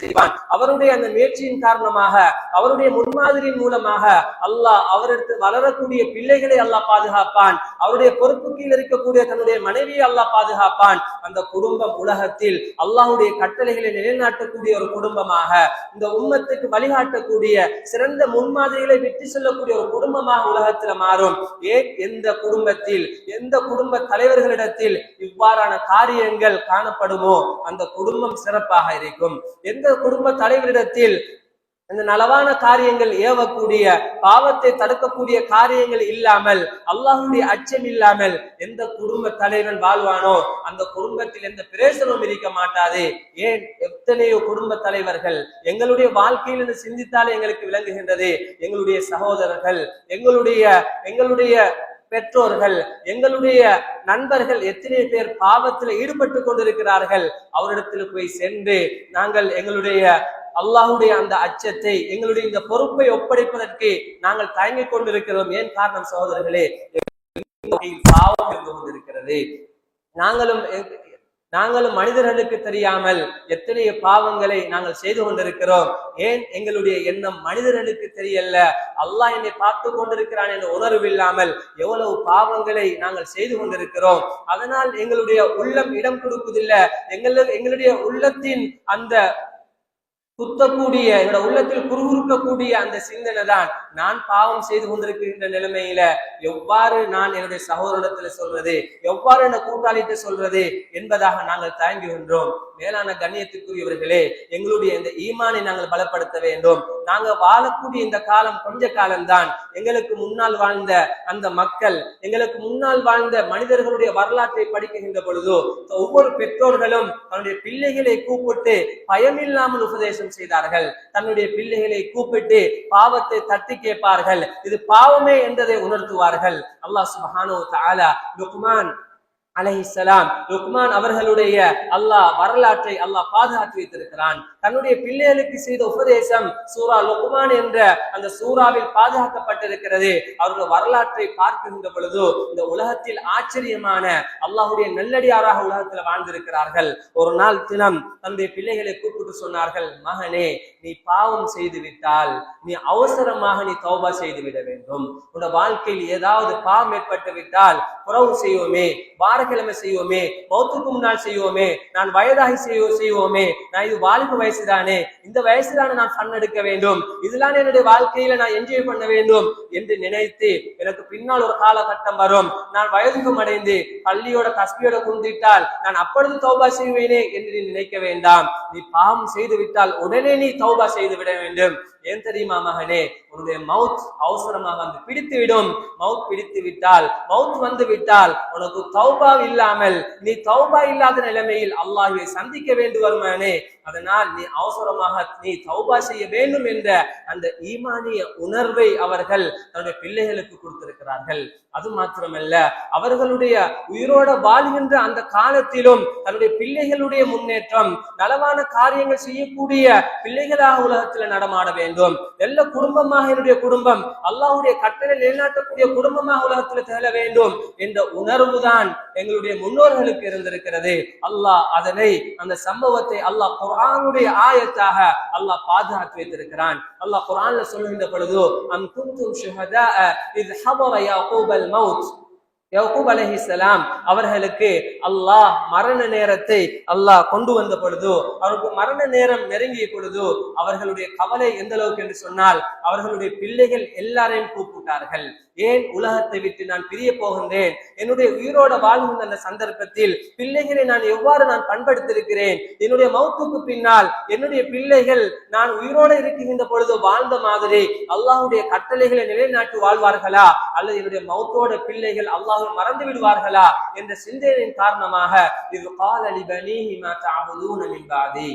செய்வான். அவருடைய அந்த முயற்சியின் காரணமாக, அவருடைய முன்மாதிரியின் மூலமாக அல்லாஹ் அவருக்கு வளரக்கூடிய பிள்ளைகளை அல்லாஹ் பாதுகாப்பான். அவருடைய பொறுப்பு கீழ் இருக்கக்கூடிய தன்னுடைய மனைவியை அல்லாஹ் பாதுகாப்பான். அந்த குடும்பம் உலகத்தில் அல்லாஹ்வுடைய கட்டளைகளை நிலைநாட்டக்கூடிய ஒரு குடும்பமாக, இந்த உம்மத்துக்கு வழிகாட்டக்கூடிய சிறந்த முன்மாதிரிகளை விட்டு செல்லக்கூடிய ஒரு குடும்பமாக உலகத்துல மாறும். ஏன் எந்த குடும்பத்தில், எந்த குடும்ப தலைவர்களிடத்தில் இவ்வாறான காரியங்கள் காணப்படுமோ அந்த குடும்பம் சிறப்பாக இருக்கும். எந்த குடும்ப தலைவரிடத்தில் இந்த நலவான காரியங்கள் ஏவக்கூடிய, பாவத்தை தடுக்கக்கூடிய காரியங்கள் இல்லாமல், அல்லாஹ்வுடைய அச்சம் இல்லாமல் எந்த குடும்ப தலைவன் வாழ்வானோ அந்த குடும்பத்தில் எந்த பிரேசனமும் இருக்க மாட்டாது. ஏன் எத்தனையோ குடும்ப தலைவர்கள் எங்களுடைய வாழ்க்கையில் இருந்து சிந்தித்தாலே எங்களுக்கு விளங்குகின்றது. எங்களுடைய சகோதரர்கள், எங்களுடைய பெற்றோர்கள், எங்களுடைய நண்பர்கள் எத்தனை பேர் பாவத்தில் ஈடுபட்டு கொண்டிருக்கிறார்கள். அவரிடத்தில் போய் சென்று நாங்கள் எங்களுடைய அல்லாஹ்வுடைய அந்த அச்சத்தை, எங்களுடைய இந்த பொறுப்பை ஒப்படைப்பதற்கு நாங்கள் தயங்கிக் கொண்டிருக்கிறோம். ஏன் காரணம் சகோதரர்களே? பாவம் இருந்து கொண்டிருக்கிறது. நாங்களும் மனிதர்களுக்கு தெரியாமல் எத்தனையோ பாவங்களை நாங்கள் செய்து கொண்டிருக்கிறோம். ஏன் எங்களுடைய எண்ணம் மனிதர்களுக்கு தெரியல, அல்லாஹ் என்னை பார்த்து கொண்டிருக்கிறான் என்ற உணர்வு இல்லாமல் எவ்வளவு பாவங்களை நாங்கள் செய்து கொண்டிருக்கிறோம். அதனால் எங்களுடைய உள்ளம் இடம் கொடுப்பதில்லை. எங்களுடைய உள்ளத்தின் அந்த குத்தக்கூடிய, என்னோட உள்ளத்தில் குறுகுறுக்கக்கூடிய அந்த சிந்தனை தான் நான் பாவம் செய்து கொண்டிருக்கின்ற நிலைமையில எவ்வாறு நான் என்னுடைய சகோதரத்துல சொல்றது, எவ்வாறு என்ன கூட்டாளிட்டு சொல்றது என்பதாக நாங்கள் தயங்குகின்றோம். மேலான கண்ணியத்துக்குரியவர்களே, எங்களுடைய இந்த ஈமானை நாங்கள் பலப்படுத்த வேண்டும். நாங்க வாழக்கூடிய இந்த காலம் கொஞ்ச காலம்தான். எங்களுக்கு முன்னால் வாழ்ந்த அந்த மக்கள், எங்களுக்கு முன்னால் வாழ்ந்த மனிதர்களுடைய வரலாற்றை படிக்கின்ற பொழுதோ ஒவ்வொரு பெற்றோர்களும் தன்னுடைய பிள்ளைகளை கூப்பிட்டு பயமில்லாமல் உபதேசம் செய்தார்கள். தன்னுடைய பிள்ளைகளை கூப்பிட்டு பாவத்தை தட்டி கேட்பார்கள். இது பாவமே என்றதை உணர்த்துவார்கள். அல்லாஹ் சுப்ஹானஹு வ தஆலா லுக்மான் அலைஹிஸ்ஸலாம், லுக்மான் அவர்களுடைய அல்லாஹ் வரலாற்றை அல்லாஹ் பாதுகாத்து வைத்திருக்கிறான். தன்னுடைய பிள்ளைகளுக்கு செய்த உபதேசம் சூரா லுக்மான் என்ற அந்த சூறாவில் பாதுகாக்கப்பட்டிருக்கிறது. அவர்கள் வரலாற்றை பார்க்கின்ற பொழுது இந்த உலகத்தில் ஆச்சரியமான அல்லாஹுடைய நல்லடியாராக உலகத்தில் வாழ்ந்திருக்கிறார்கள். ஒரு நாள் தினம் தன்னுடைய பிள்ளைகளை கூப்பிட்டு சொன்னார்கள், மகனே, நீ பாவம் செய்து விட்டால் நீ அவசரமாக நீ தௌபா செய்து விட வேண்டும். உன்னோட வாழ்க்கையில் ஏதாவது பாவம் ஏற்பட்டு விட்டால் புறவு செய்வோமே, வாரக்கிழமை செய்வோமே, மௌத்துக்கு முன்னால் செய்வோமே, நான் வயதாகி செய்வோமே, நான் இது வாலிப வயசுதானே, இந்த வயசுதானே நான் ஃபன் எடுக்க வேண்டும், இதெல்லாம் என்னுடைய வாழ்க்கையில நான் என்ஜாய் பண்ண வேண்டும் என்று நினைத்து எனக்கு பின்னால் ஒரு காலகட்டம் வரும், நான் வயதுக்கும் அடைந்து பள்ளியோட கஸ்பியோட குந்திட்டால் நான் அப்பொழுது தௌபா செய்வேனே என்று நினைக்க வேண்டாம். நீ பாவம் செய்து விட்டால் உடனே நீ தௌபா செய்து விட வேண்டும். ஏன் தெரியுமா மகனே, உன்னுடைய மவுத் அவசரமாக வந்து பிடித்து விடும். மவுத் பிடித்து விட்டால், மவுத் வந்து விட்டால் உனக்கு தௌபா இல்லாமல், நீ தௌபா இல்லாத நிலைமையில் அல்லாஹ்வை சந்திக்க வேண்டும் வருமானே. அதனால் நீ அவசரமாக நீ தௌபா செய்ய வேண்டும் என்ற அந்த ஈமானிய உணர்வை அவர்கள் தன்னுடைய பிள்ளைகளுக்கு கொடுத்திருக்கிறார்கள். அது மாத்திரமல்ல, அவர்களுடைய உயிரோட வாழ்கின்ற அந்த காலத்திலும் தன்னுடைய பிள்ளைகளுடைய முன்னேற்றம், நலவான காரியங்கள் செய்யக்கூடிய பிள்ளைகளாக உலகத்துல நடமாட வேண்டும். நல்ல குடும்பமாக என்னுடைய குடும்பம் அல்லாஹ்வுடைய கட்டளை நிலைநாட்டக்கூடிய குடும்பமாக உலகத்துல திகழ வேண்டும் என்ற உணர்வு தான் எங்களுடைய முன்னோர்களுக்கு இருந்திருக்கிறது. அல்லாஹ் அதனை, அந்த சம்பவத்தை அல்லாஹ் குர்ஆனுடைய ஆயத்தாக அல்லாஹ் பாதுகாத்து வைத்திருக்கிறான். அல்லாஹ் குர்ஆன்ல சொல்லுகின்ற பொழுது, அம் குன்தும் ஷுஹதாஅ இஸ் ஹதர யாக்கூபல் மௌத், யாக்கூப் அலைஹிஸ்ஸலாம் அவர்களுக்கு அல்லாஹ் மரண நேரத்தை அல்லாஹ் கொண்டு வந்த பொழுது, அவருக்கு மரண நேரம் நெருங்கிய பொழுது அவர்களுடைய கவலை எந்த அளவுக்கு என்று சொன்னால், அவர்களுடைய பிள்ளைகள் எல்லாரையும் கூப்பிட்டார்கள். ஏன் உலகத்தை விட்டு நான் பிரிய போகின்றேன், என்னுடைய உயிரோட வாழ்கின்ற அந்த சந்தர்ப்பத்தில் பிள்ளைகளை நான் எவ்வாறு நான் பண்படுத்திருக்கிறேன், என்னுடைய மௌத்துக்கு பின்னால் என்னுடைய பிள்ளைகள் நான் உயிரோடு இருக்கின்ற பொழுது வாழ்ந்த மாதிரி அல்லாஹ்வுடைய கட்டளைகளை நிலைநாட்டி வாழ்வார்களா, அல்லது என்னுடைய மௌத்தோட பிள்ளைகள் அல்லாஹ்வை மறந்து விடுவார்களா என்ற சிந்தனையின் காரணமாக இது கால லிபனீஹி மா தஅபுதூன மின் பாதி,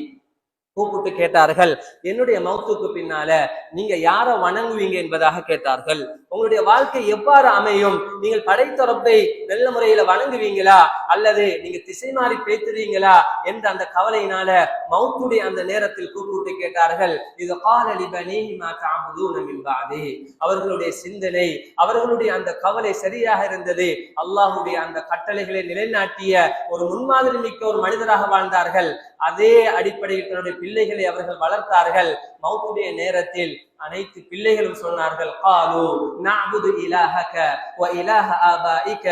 கூப்பிட்டு கேட்டார்கள், என்னுடைய மௌத்துக்கு பின்னால நீங்க யார வணங்குவீங்க என்பதாக கேட்டார்கள். உங்களுடைய வாழ்க்கை எவ்வாறு அமையும், நீங்கள் படைத்த ரப்பை நல்ல முறையில வணங்குவீங்களா அல்லது நீங்க திசை மாறி பேசுறீங்களா என்ற அந்த கவலையினால மௌத்துடைய அந்த நேரத்தில் கூப்பிட்டு கேட்டார்கள். இது கால லிபனீஹி மா தஅபுதூன மின் பாதி, அவர்களுடைய சிந்தனை, அவர்களுடைய அந்த கவலை சரியாக இருந்தது. அல்லாஹ்வுடைய அந்த கட்டளைகளை நிலைநாட்டிய ஒரு முன்மாதிரி மிக்க ஒரு மனிதராக வாழ்ந்தார்கள். அதே அடிப்படையில் தன்னுடைய பிள்ளைகளை அவர்கள் வளர்த்தார்கள். மௌத்துடைய நேரத்தில் அனைத்து பிள்ளைகளும் சொன்னார்கள், காலு நஅபுது இலாஹக வ இலாஹ ஆபாயிக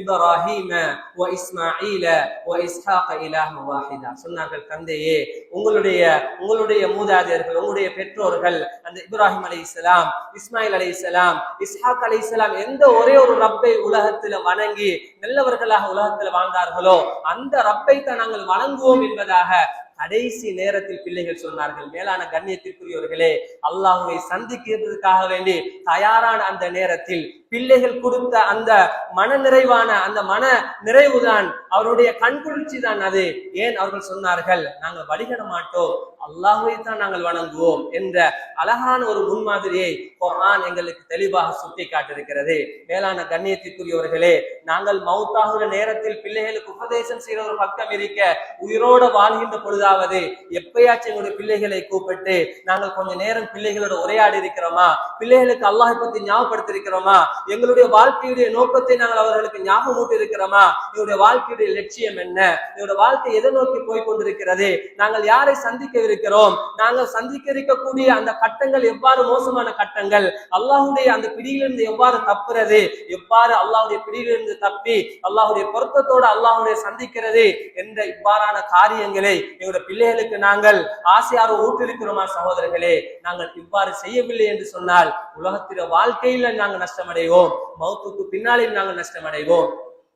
இப்ராஹீம வ இஸ்மாஈல வ இஸ்ஹாக இலாஹ வாஹிதா. சொன்னார்கள், தந்தையே, உங்களுடைய மூதாதையர்கள், உங்களுடைய பெற்றோர்கள் அந்த இப்ராஹிம் அலைஹிஸ்ஸலாம், இஸ்மாயில் அலைஹிஸ்ஸலாம், இஸ்ஹாக் அலைஹிஸ்ஸலாம் எந்த ஒரே ஒரு ரப்பை உலகத்துல வணங்கி நல்லவர்களாக உலகத்துல வாழ்ந்தார்களோ அந்த ரப்பை தான் நாங்கள் வணங்குவோம் என்பதாக கடைசி நேரத்தில் பிள்ளைகள் சொன்னார்கள். மேலான கண்ணியத்திற்குரியவர்களே, அல்லாஹ்வை சந்திக்கிறதுக்காக வேண்டி தயாரான அந்த நேரத்தில் பிள்ளைகள் கொடுத்த அந்த மன நிறைவான அந்த மன நிறைவுதான், அவருடைய கண்குளிர்ச்சி தான் அது. ஏன் அவர்கள் சொன்னார்கள், நாங்கள் வழிகட மாட்டோம், அல்லாஹ்வை தான் நாங்கள் வணங்குவோம் என்ற அழகான ஒரு முன்மாதிரியை குர்ஆன் எங்களுக்கு தெளிவாக சுட்டி காட்டிருக்கிறது. மேலான கண்ணியத்திற்குரியவர்களே, நாங்கள் மௌத்தாகிற நேரத்தில் பிள்ளைகளுக்கு உபதேசம் செய்கிற ஒரு பக்கம் இருக்க, உயிரோட வாழ்கின்ற பொழுதாவது எப்பயாச்சும் எங்களுடைய பிள்ளைகளை கூப்பிட்டு நாங்கள் கொஞ்ச நேரம் பிள்ளைகளோட உரையாடி இருக்கிறோமா, பிள்ளைகளுக்கு அல்லாஹை பத்தி ஞாபகப்படுத்தி இருக்கிறோமா, எங்களுடைய வாழ்க்கையுடைய நோக்கத்தை நாங்கள் அவர்களுக்கு ஞாபகமூட்டி இருக்கிறோமா? எங்களுடைய வாழ்க்கையுடைய லட்சியம் என்ன? எங்களுடைய வாழ்க்கை எதை நோக்கி போய் கொண்டிருக்கிறது? நாங்கள் யாரை சந்திக்க இருக்கிறோம்? நாங்கள் சந்திக்க இருக்கக்கூடிய அந்த கட்டங்கள் எவ்வாறு மோசமான கட்டங்கள்? அல்லாஹ்வுடைய அந்த பிடியிலிருந்து எவ்வாறு தப்புறது? எவ்வாறு அல்லாஹ்வுடைய பிடியிலிருந்து தப்பி அல்லாஹ்வுடைய பொருத்தத்தோடு அல்லாஹ்வுடைய சந்திக்கிறது என்ற இவ்வாறான காரியங்களை எங்களுடைய பிள்ளைகளுக்கு நாங்கள் ஆசையார ஊட்டிருக்கிறோமா? சகோதரர்களே, நாங்கள் இவ்வாறு செய்யவில்லை என்று சொன்னால் உலகத்தில வாழ்க்கையில நாங்கள் நஷ்டமடைவோம், மௌத்துக்கு பின்னாலே நாங்கள் நஷ்டமடைவோம்.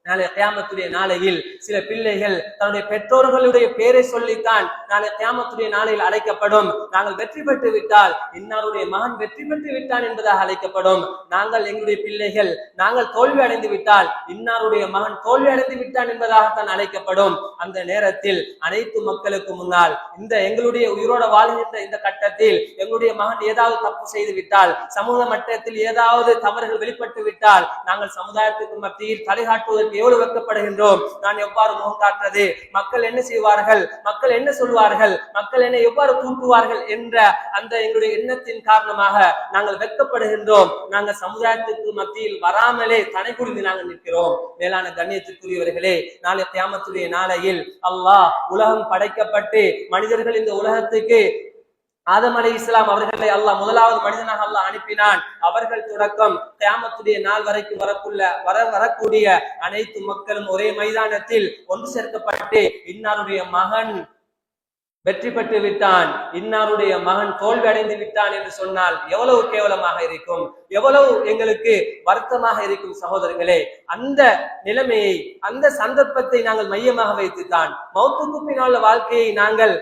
நாளை கியாமத்துடைய நாளையில் சில பிள்ளைகள் தன்னுடைய பெற்றோர்களுடைய பெயரை சொல்லித்தான் நாளை கியாமத்துடைய நாளையில் அழைக்கப்படும். நாங்கள் வெற்றி பெற்று விட்டால் இன்னாருடைய மகன் வெற்றி பெற்று விட்டான் என்பதாக அழைக்கப்படும். நாங்கள் எங்களுடைய பிள்ளைகள் நாங்கள் தோல்வி அடைந்து விட்டால் இன்னாருடைய மகன் தோல்வி அடைந்து விட்டான் என்பதாகத்தான் அழைக்கப்படும். அந்த நேரத்தில் அனைத்து மக்களுக்கு முன்னால் இந்த எங்களுடைய உயிரோட வாழ்கின்ற இந்த கட்டத்தில் எங்களுடைய மகன் ஏதாவது தப்பு செய்து விட்டால், சமூக மட்டத்தில் ஏதாவது தவறுகள் வெளிப்பட்டு விட்டால், நாங்கள் சமுதாயத்துக்கு மத்தியில் தலைகாட்டுவதற்கு எவ்வளவு வெட்கப்படுகின்றோம். நான் எவ்வாறு முகம் காட்டுறது? மக்கள் என்ன செய்வார்கள்? மக்கள் என்ன சொல்வார்கள்? மக்கள் என்னை எவ்வாறு தூக்குவார்கள் என்ற அந்த எங்களுடைய எண்ணத்தின் காரணமாக நாங்கள் வெட்கப்படுகின்றோம். நாங்கள் சமுதாயத்துக்கு மத்தியில் வராமலே தனை புரிந்து நாங்கள் நிற்கிறோம். மேலான கண்ணியத்திற்குரியவர்களே, நாளை கியாமத்துடைய நாளையில் அல்லாஹ் உலகம் படைக்கப்பட்டு மனிதர்கள் இந்த உலகத்துக்கு ஆதம் அலைஹிஸ்ஸலாம் அவர்களை அல்லாஹ் முதலாவது மனிதனாக அல்லாஹ் அனுப்பினான். அவர்கள் தொடக்கம் கியாமத்துடைய நாள் வரைக்கும் வரக்கூடிய அனைத்து மக்களும் ஒரே மைதானத்தில் ஒன்று சேர்க்கப்பட்டு இன்னாருடைய மகன் வெற்றி பெற்று விட்டான், இன்னாருடைய மகன் தோல்வி அடைந்து விட்டான் என்று சொன்னால் எவ்வளவு கேவலமாக இருக்கும், எவ்வளவு எங்களுக்கு வருத்தமாக இருக்கும். சகோதரர்களே, அந்த நிலைமையை அந்த சந்தர்ப்பத்தை நாங்கள் மையமாக வைத்துத்தான் மௌத்துக்கு பின்னால் வாழ்க்கையை நாங்கள்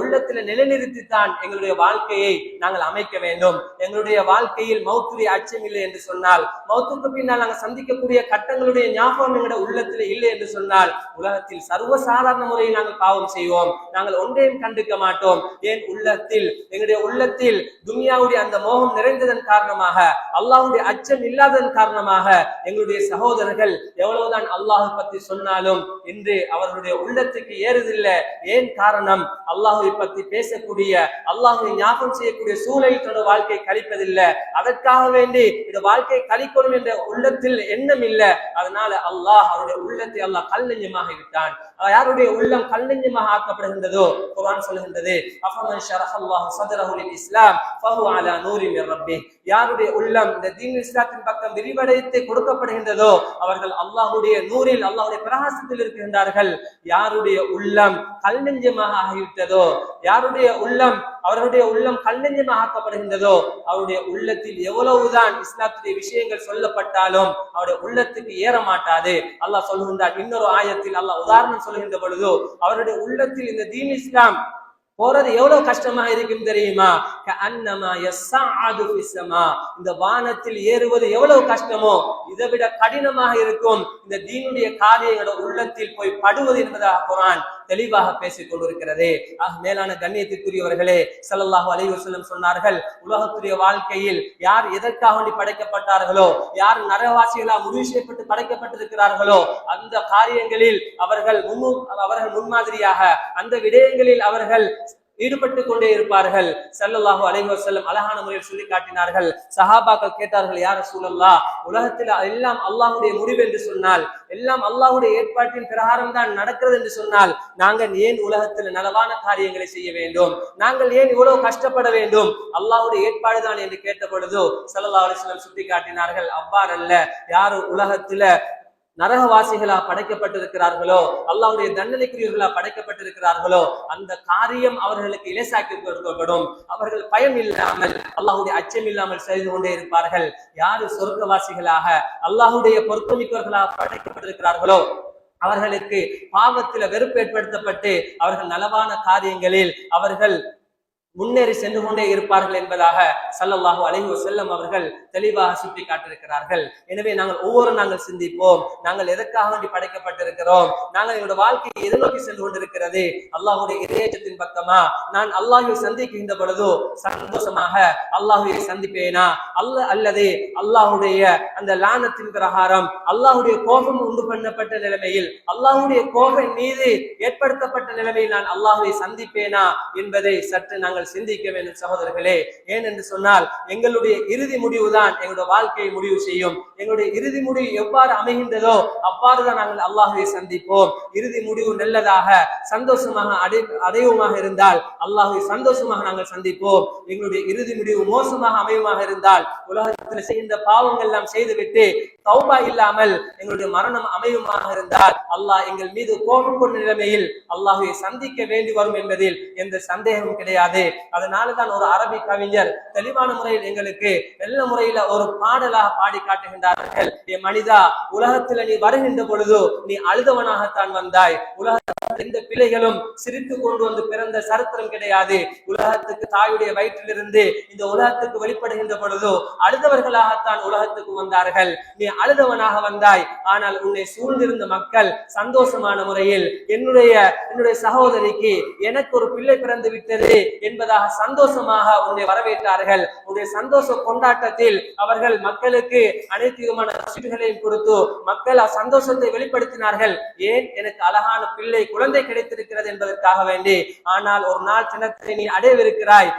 உள்ளத்தில் நிலைநிறுத்தித்தான் எங்களுடைய வாழ்க்கையை நாங்கள் அமைக்க வேண்டும். எங்களுடைய வாழ்க்கையில் மௌத்துடைய அச்சம் இல்லை என்று சொன்னால், மௌத்துக்கு பின்னால் நாங்கள் சந்திக்கக்கூடிய கட்டங்களுடைய ஞாபகம் எங்களுடைய உள்ளத்தில் இல்லை என்று சொன்னால் உலகத்தில் சர்வசாதாரண முறையில் நாங்கள் பாவம் செய்வோம். நாங்கள் ஒன்றையும் கண்டுக்க மாட்டோம். ஏன்? எங்களுடைய உள்ளத்தில் துன்யாவுடைய அந்த மோகம் நிறைந்ததன் காரணமாக, அல்லாஹ்வுடைய அச்சம் இல்லாததன் காரணமாக எங்களுடைய சகோதரர்கள் எவ்வளவுதான் அல்லாஹ் பற்றி சொன்னாலும் இன்று அவர்களுடைய உள்ளத்துக்கு ஏறுதில்லை. ஏன் காரணம்? அல்லாஹ்வை பற்றி பேசக்கூடிய, அல்லாஹ்வை ஞாபகம் செய்யக்கூடிய சூழலில் தன்னுடைய வாழ்க்கை கழிப்பதில்லை. அதற்காக வேண்டி இந்த வாழ்க்கை கழிக்கணும் என்ற உள்ளத்தில் எண்ணம் இல்லை. அதனால அல்லாஹ் அவருடைய உள்ளத்தை அல்லாஹ் கல் நெஞ்சமாக விட்டான். யாருடைய உள்ளம் கல் நெஞ்சமாக ஆக்கப்படுகின்றதோ குர்ஆன் சொல்லுகின்றது, அஃபமன் ஷரஹல்லாஹு ஸத்ரஹு லில் இஸ்லாம் ஃபஹு அலா நூரின் மின் ரப்பிஹ். யாருடைய உள்ளம் இந்த தீன் இஸ்லாத்தின் பக்கம் விரிவடைத்து கொடுக்கப்படுகின்றதோ அவர்கள் அல்லாஹ்வுடைய நூரில், அல்லாஹ்வுடைய பிரகாசத்தில் இருக்கின்றார்கள். யாருடைய உள்ளம் கல் நெஞ்சமாக ஆகிவிட்டதோ, யாருடைய உள்ளம் அவருடைய உள்ளம் கல் நெஞ்சமாக ஆக்கப்படுகின்றதோ அவருடைய உள்ளத்தில் எவ்வளவுதான் இஸ்லாத்துடைய விஷயங்கள் சொல்லப்பட்டாலும் அவருடைய உள்ளத்துக்கு ஏற மாட்டாது. அல்லாஹ் சொல்லுகின்றார். இன்னொரு ஆயத்தில் அல்லாஹ் உதாரணம் சொல்லுகின்ற பொழுது அவருடைய உள்ளத்தில் இந்த தீன் இஸ்லாம் போறது எவ்வளவு கஷ்டமாக இருக்கும் தெரியுமா? கஅன்னமா யஸ்ஸஅது ஃபிஸ்ஸமா. இந்த வானத்தில் ஏறுவது எவ்வளவு கஷ்டமோ இதை விட கடினமாக இருக்கும் இந்த தீனுடைய காரியங்களோட உள்ளத்தில் போய் படுவது என்பதாக குர்ஆன் தெளிவாக பேசிக் கொண்டிருக்கிறது. மேலான கண்ணியத்திற்குரியவர்களே, ஸல்லல்லாஹு அலைஹி வஸல்லம் சொன்னார்கள், உலகத்துடைய வாழ்க்கையில் யார் எதற்காக வேண்டி படைக்கப்பட்டார்களோ, யார் நரகவாசிகளாக முடிவு செய்யப்பட்டு படைக்கப்பட்டிருக்கிறார்களோ அந்த காரியங்களில் அவர்கள் முன்மாதிரியாக அந்த விடயங்களில் அவர்கள் ஈடுபட்டு கொண்டே இருப்பார்கள். ஸல்லல்லாஹு அலைஹி வஸல்லம் அழகான முறையில் சொல்லி காட்டினார்கள். சஹாபாக்கள் கேட்டார்கள், யா ரசூலல்லாஹ், உலகத்தில் எல்லாம் அல்லாஹ்வுடைய முடிவு என்று சொன்னால், எல்லாம் அல்லாஹ்வுடைய ஏற்பாட்டின் பிரகாரம் தான் நடக்கிறது என்று சொன்னால் நாங்கள் ஏன் உலகத்தில் நலவான காரியங்களை செய்ய வேண்டும்? நாங்கள் ஏன் இவ்வளவு கஷ்டப்பட வேண்டும்? அல்லாஹ்வுடைய ஏற்பாடு தான் என்று கேட்ட பொழுது ஸல்லல்லாஹு அலைஹி வஸல்லம் சுட்டி காட்டினார்கள், அவ்வாறல்ல. யாரு உலகத்துல நரகவாசிகளா படைக்கப்பட்டிருக்கிறார்களோ, அல்லாஹ்வுடைய தண்டனைக்குரியவர்களா படைக்கப்பட்டிருக்கிறார்களோ அந்த காரியம் அவர்களுக்கு இலேசாக்கி கொடுக்கப்படும். அவர்கள் பயம் இல்லாமல், அல்லாஹ்வுடைய அச்சம் இல்லாமல் செய்து கொண்டே இருப்பார்கள். யாரு சொர்க்கவாசிகளாக அல்லாஹ்வுடைய பொருத்தமிக்கவர்களாக படைக்கப்பட்டிருக்கிறார்களோ அவர்களுக்கு பாவத்தில வெறுப்பு ஏற்படுத்தப்பட்டு அவர்கள் நலவான காரியங்களில் அவர்கள் முன்னேறி சென்று கொண்டே இருப்பார்கள் என்பதாக ஸல்லல்லாஹு அலைஹி வஸல்லம் அவர்கள் தெளிவாக சுட்டி காட்டியிருக்கிறார்கள். எனவே நாங்கள் சிந்திப்போம், நாங்கள் எதற்காக வேண்டி படைக்கப்பட்டிருக்கிறோம்? நாங்கள் எங்களுடைய வாழ்க்கையை எதை நோக்கி சென்று கொண்டிருக்கிறது? அல்லாஹ்வுடைய இறையச்சத்தின் பக்கமா? நான் அல்லாஹ்வை சந்திக்கின்ற பொழுது சந்தோஷமாக அல்லாஹ்வை சந்திப்பேனா அல்லது அல்லாஹ்வுடைய அந்த லானத்தின் பிரகாரம் அல்லாஹ்வுடைய கோபம் உண்டு பண்ணப்பட்ட நிலைமையில், அல்லாஹ்வுடைய கோபம் மீது ஏற்படுத்தப்பட்ட நிலைமையில் நான் அல்லாஹ்வை சந்திப்பேனா என்பதை சற்று நாங்கள் நாங்கள் சிந்திக்க வேண்டும் சகோதரர்களே. ஏனென்று சொன்னால் எங்களுடைய இறுதி முடிவுதான் எங்களுடைய வாழ்க்கையை முடிவு செய்யும். எங்களுடைய இறுதி முடிவு எவ்வாறு அமைகின்றதோ அவ்வாறுதான் நாங்கள் அல்லாஹ்வை சந்திப்போம். இறுதி முடிவு நல்லதாக சந்தோஷமாக அடைவுமாக இருந்தால் அல்லாஹ்வை சந்தோஷமாக நாங்கள் சந்திப்போம். எங்களுடைய இறுதி முடிவு மோசமாக அமையுமாக இருந்தால் உலகத்தில் செய்கின்ற பாவங்கள் எல்லாம் செய்துவிட்டு தௌபா இல்லாமல் எங்களுடைய மரணம் அமையுமாக இருந்தால் அல்லாஹ் எங்கள் மீது கோபம் கொண்ட நிலைமையில் அல்லாஹ்வை சந்திக்க வேண்டி வரும் என்பதில் எந்த சந்தேகமும் கிடையாது. அதனாலதான் ஒரு அரபி கவிஞர் தெளிவான முறையில் எங்களுக்கு நல்ல முறையில ஒரு பாடலாக பாடி காட்டுகின்றார்கள். என் மனிதா, உலகத்துல நீ வருகின்ற பொழுது நீ அழுதவனாகத்தான் வந்தாய். உலகத்தில் எந்த பிள்ளைகளும் சிரித்து கொண்டு வந்து பிறந்த சரித்திரம் கிடையாது. உலகத்துக்கு தாயுடைய வயிற்றிலிருந்து இந்த உலகத்துக்கு வெளிப்படுகின்ற பொழுது அழுதவர்களாகத்தான் உலகத்துக்கு வந்தார்கள். நீ அழுதவனாக வந்தாய். ஆனால் உன்னை சூழ்ந்திருந்த மக்கள் சந்தோஷமான முறையில் என்னுடைய சகோதரிக்கு எனக்கு ஒரு பிள்ளை பிறந்து விட்டது என்பதாக சந்தோஷமாக உன்னை வரவேற்றார்கள். உன்னுடைய சந்தோஷ கொண்டாட்டத்தில் அவர்கள் மக்களுக்கு அனைத்து விதமான சீட்டுகளையும் கொடுத்து மக்கள் சந்தோஷத்தை வெளிப்படுத்தினார்கள். ஏன்? எனக்கு அழகான பிள்ளை குழந்தை கிடைத்திருக்கிறது என்பதற்காக வேண்டி. ஆனால் ஒரு நாள் தினத்தை நீ அடையவிருக்கிறாய்.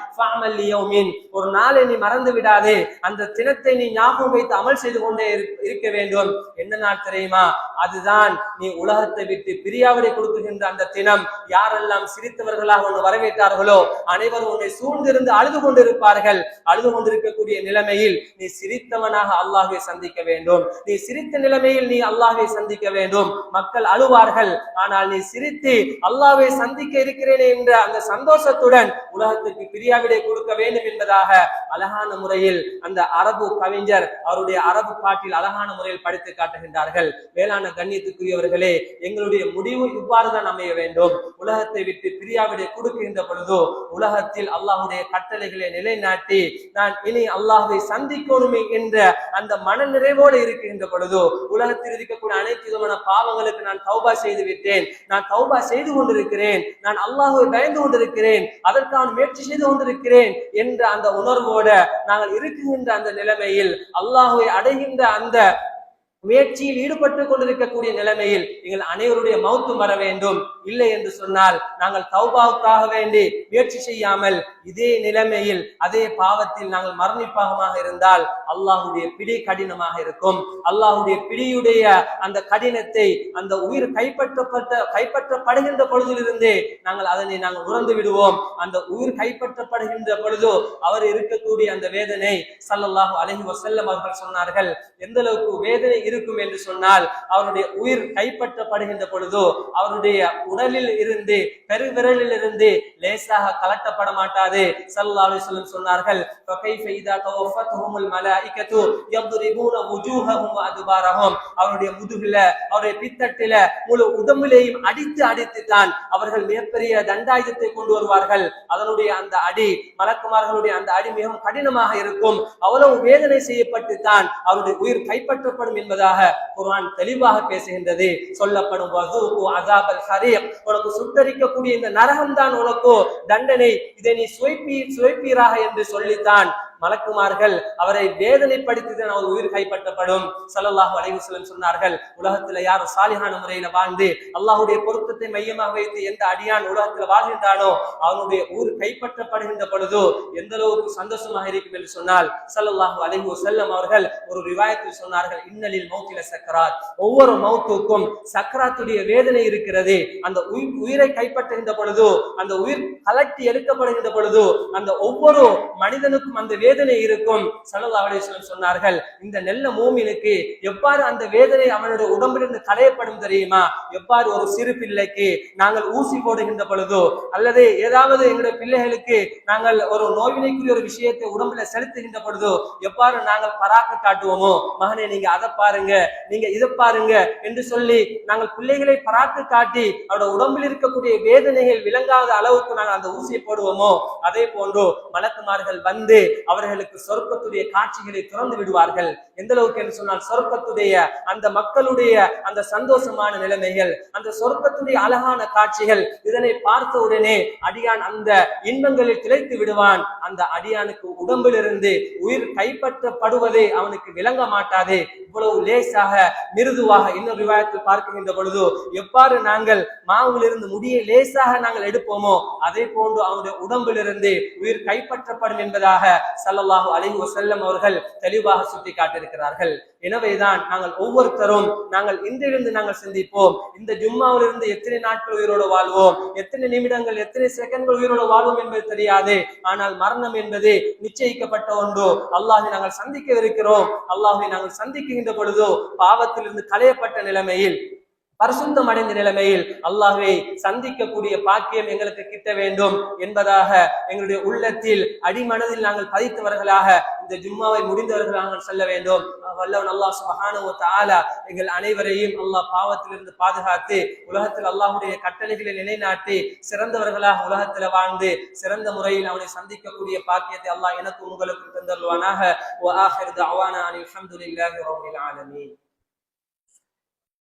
ஒரு நாளை நீ மறந்து விடாதே. அந்த தினத்தை நீ ஞாபகம் வைத்து அமல் செய்து கொண்டே இருக்க வேண்டும். என்ன நாள் தெரியுமா? அதுதான் நீ உலகத்தை விட்டு பிரியாவிடை கொடுக்குகின்ற அந்த தினம். யாரெல்லாம் சிரித்தவர்களாக உன்னை வரவேற்றார்களோ அனைவரும் உன்னை சூழ்ந்திருந்து அழுது கொண்டிருப்பார்கள். அழுது கொண்டிருக்கக்கூடிய நிலைமையில் நீ சிரித்தவனாக அல்லாஹ்வை சந்திக்க வேண்டும். நீ சிரித்த நிலைமையில் நீ அல்லாஹ்வை சந்திக்க வேண்டும். மக்கள் அழுவார்கள். ஆனால் நீ சிரித்து அல்லாஹ்வை சந்திக்க இருக்கிறேன் என்ற அந்த சந்தோஷத்துடன் உலகத்துக்கு பிரியாவிடை கொடுக்க வேண்டும் என்பதாக அழகான முறையில் அந்த அரபு கவிஞர் அவருடைய அரபு பாட்டில் அழகான முறையில் படித்து காட்டுகின்றார்கள். வேளாண் கண்ணியத்துக்குரியவர்களே, எங்களுடைய முடிவு இவ்வாறுதான் அமைய வேண்டும். உலகத்தை விட்டு பிரியாவிடை கொடுக்கின்ற பொழுது உலகத்தில் அல்லாஹுடைய கட்டளைகளை நிலைநாட்டி நான் இனி அல்லாஹ்வை சந்திக்கணுமே என்ற அந்த மன நிறைவோடு இருக்கின்ற பொழுது உலகத்தில் இருக்கக்கூடிய அனைத்து விதமான பாவங்களுக்கு நான் தௌபா செய்து விட்டேன், நான் தௌபா செய்து கொண்டிருக்கிறேன், நான் அல்லாஹ்வை பயந்து கொண்டிருக்கிறேன், அதற்கான முயற்சி செய்து கொண்டிருக்கிறேன் என்ற அந்த உணர்வோட நாங்கள் இருக்குகின்ற அந்த நிலைமையில் அல்லாஹ்வை அடைகின்ற அந்த முயற்சியில் ஈடுபட்டு கொண்டிருக்கக்கூடிய நிலைமையில் எங்கள் அனைவருடைய மௌத்து வர வேண்டும். இல்லை என்று சொன்னால் நாங்கள் தௌபாவுக்காக வேண்டி முயற்சி செய்யாமல் இதே நிலைமையில் அதே பாவத்தில் நாங்கள் மரணிப்பாகமாக இருந்தால் அல்லாஹுடைய பிடி கடினமாக இருக்கும். அல்லாஹுடைய பிடியுடைய அந்த கடினத்தை அந்த உயிர் கைப்பற்றப்படுகின்ற பொழுதிலிருந்தே அதனை நாங்கள் உணர்ந்து விடுவோம். அந்த உயிர் கைப்பற்றப்படுகின்ற பொழுது அவர் இருக்கக்கூடிய அந்த வேதனை ஸல்லல்லாஹு அலைஹி வஸல்லம் அவர்கள் சொன்னார்கள். எந்த அளவுக்கு வேதனை இருக்கும் என்று சொன்னால் அவருடைய உயிர் கைப்பற்றப்படுகின்ற பொழுதோ அவருடைய உடலில் இருந்து பெருவிரலில் இருந்து லேசாக கலட்டப்பட மாட்டாது. ஸல்லல்லாஹு அலைஹி வஸல்லம் சொன்னார்கள், ஃபகைஃப இதா தவஃபத்ஹுமுல் மலாயிகத்து யضربون وجوههم وادبارهم. அவருடைய முதுகில அவருடைய பித்தட்டில முழு உடம்பிலேயும் அடித்து தான் அவர்கள் மிகப்பெரிய தண்டாயுதத்தை கொண்டு வருவார்கள். அதனுடைய அந்த அடி மலக்குமார்களுடைய அந்த அடி மிகவும் கடினமாக இருக்கும். அவ்வளவு வேதனை செய்யப்பட்டு தான் அவருடைய உயிர் கைப்பற்றப்படும் என்பதாக குர்ஆன் தெளிவாக பேசுகின்றது. சொல்லப்படும் உனக்கு சுட்டரிக்கக்கூடிய இந்த நரகம் தான் உனக்கு தண்டனை, இதை நீ சுவைப்பீராக என்று சொல்லித்தான் மலக்குமார்கள் அவரை வேதனைப்படுத்திதான் அவர் உயிர் கைப்பற்றப்படும். ஸல்லல்லாஹு அலைஹி வஸல்லம் சொன்னார்கள், உலகத்துல யார் சாலிஹான முறையில வாழ்ந்து அல்லாஹ்வுடைய பொருத்தத்தை மையமாக வைத்து எந்த அடியான் உலகத்துல வாழ்கின்றானோ அவனுடைய உயிர் கைப்பற்றப்படுகின்ற பொழுது எந்த அளவுக்கு சந்தோஷமாக இருக்கும் என்று சொன்னால் ஸல்லல்லாஹு அலைஹி வஸல்லம் அவர்கள் ஒரு ரிவாயத்தில் சொன்னார்கள், இன்னலில் மௌத்தில சக்கராத். ஒவ்வொரு மௌத்துக்கும் சக்கராத்துடைய வேதனை இருக்கிறது. அந்த உயிரை கைப்பற்றுகின்ற பொழுது அந்த உயிர் கலட்டி எடுக்கப்படுகின்ற பொழுது அந்த ஒவ்வொரு மனிதனுக்கும் அந்த வேதனை இருக்கும். ஸல்லல்லாஹு அலைஹி வஸல்லம் சொன்னார்கள், இந்த நல்ல மூமினுக்கு எவ்வாறு அந்த வேதனை அவனுடைய உடம்பிலிருந்து களையப்படும் தெரியுமா? எவ்வாறு ஒரு சிறு பிள்ளைக்கு நாங்கள் ஊசி போடுகின்ற பொழுதோ அல்லது ஏதாவது எங்களுடைய பிள்ளைகளுக்கு நாங்கள் ஒரு நோய்வினைக்குரிய ஒரு விஷயத்தை உடம்புல செலுத்துகின்ற பொழுதோ எவ்வாறு நாங்கள் பராக்கு காட்டுவோமோ, மகனே நீங்க அதை பாருங்க, நீங்க இதை பாருங்க என்று சொல்லி நாங்கள் பிள்ளைகளை பராக்கு காட்டி அவருடைய உடம்பில் இருக்கக்கூடிய வேதனைகள் விளங்காத அளவுக்கு நாங்கள் அந்த ஊசியை போடுவோமோ, அதே போன்று மலக்குமார்கள் வந்து அவர்களுக்கு சொர்க்கத்துடைய காட்சிகளை திறந்து விடுவார்கள். எந்த அளவுக்கு என்று சொன்னால் சொர்க்கத்துடைய அந்த மக்களுடைய அந்த சந்தோஷமான நிலைமைகள், அந்த சொர்க்கத்துடைய அழகான காட்சிகள், இதனை பார்த்த உடனே அடியான் அந்த இன்பங்களில் திளைத்து விடுவான். அந்த அடியானுக்கு உடம்பிலிருந்து உயிர் கைப்பற்றப்படுவதே அவனுக்கு விளங்க மாட்டாது. இவ்வளவு லேசாக மிருதுவாக இன்னொரு ரிவாயத்தில் பார்க்கின்ற பொழுது எவ்வாறு நாங்கள் மாவிலிருந்து முடியை லேசாக நாங்கள் எடுப்போமோ அதே போன்று அவனுடைய உடம்பிலிருந்து உயிர் கைப்பற்றப்படும் என்பதாக ஸல்லல்லாஹு அலைஹி வஸல்லம் அவர்கள் தெளிவாக சுட்டி காட்டியிருக்கிறார்கள். எனவேதான் நாங்கள் ஒவ்வொருத்தரும் நாங்கள் இன்றிலிருந்து நாங்கள் சிந்திப்போம், இந்த ஜும்மாவிலிருந்து எத்தனை நாட்கள் உயிரோடு வாழ்வோம், எத்தனை நிமிடங்கள் எத்தனை செகண்ட்கள் உயிரோடு வாழ்வோம் என்பது தெரியாது. ஆனால் மரணம் என்பது நிச்சயிக்கப்பட்ட ஒன்று. அல்லாஹ்வை நாங்கள் சந்திக்கவிருக்கிறோம். அல்லாஹ்வை நாங்கள் சந்திக்கின்ற பொழுதோ பாவத்திலிருந்து களையப்பட்ட நிலைமையில், பரிசுத்தம் அடைந்த நிலைமையில் அல்லாஹ்வை சந்திக்கக்கூடிய பாக்கியம் எங்களுக்கு கிட்ட வேண்டும் என்பதாக எங்களுடைய உள்ளத்தில் அடிமனதில் நாங்கள் பதித்தவர்களாக இந்த ஜும்மாவை முடிந்தவர்களாக செல்ல வேண்டும். வல்லவன் அல்லாஹ் சுப்ஹானஹு வ தஆலா எங்கள் அனைவரையும் அல்லாஹ் பாவத்திலிருந்து பாதுகாத்து உலகத்தில் அல்லாஹ்வுடைய கட்டளைகளை நிலைநாட்டி சிறந்தவர்களாக உலகத்தில் வாழ்ந்து சிறந்த முறையில் அவனை சந்திக்கக்கூடிய பாக்கியத்தை அல்லாஹ் எனக்கு உங்களுக்கு தந்தருள்வானாக. வ ஆகிரு தஅவானா அனில் ஹம்துலில்லாஹி ரப்பில் ஆலமீன்.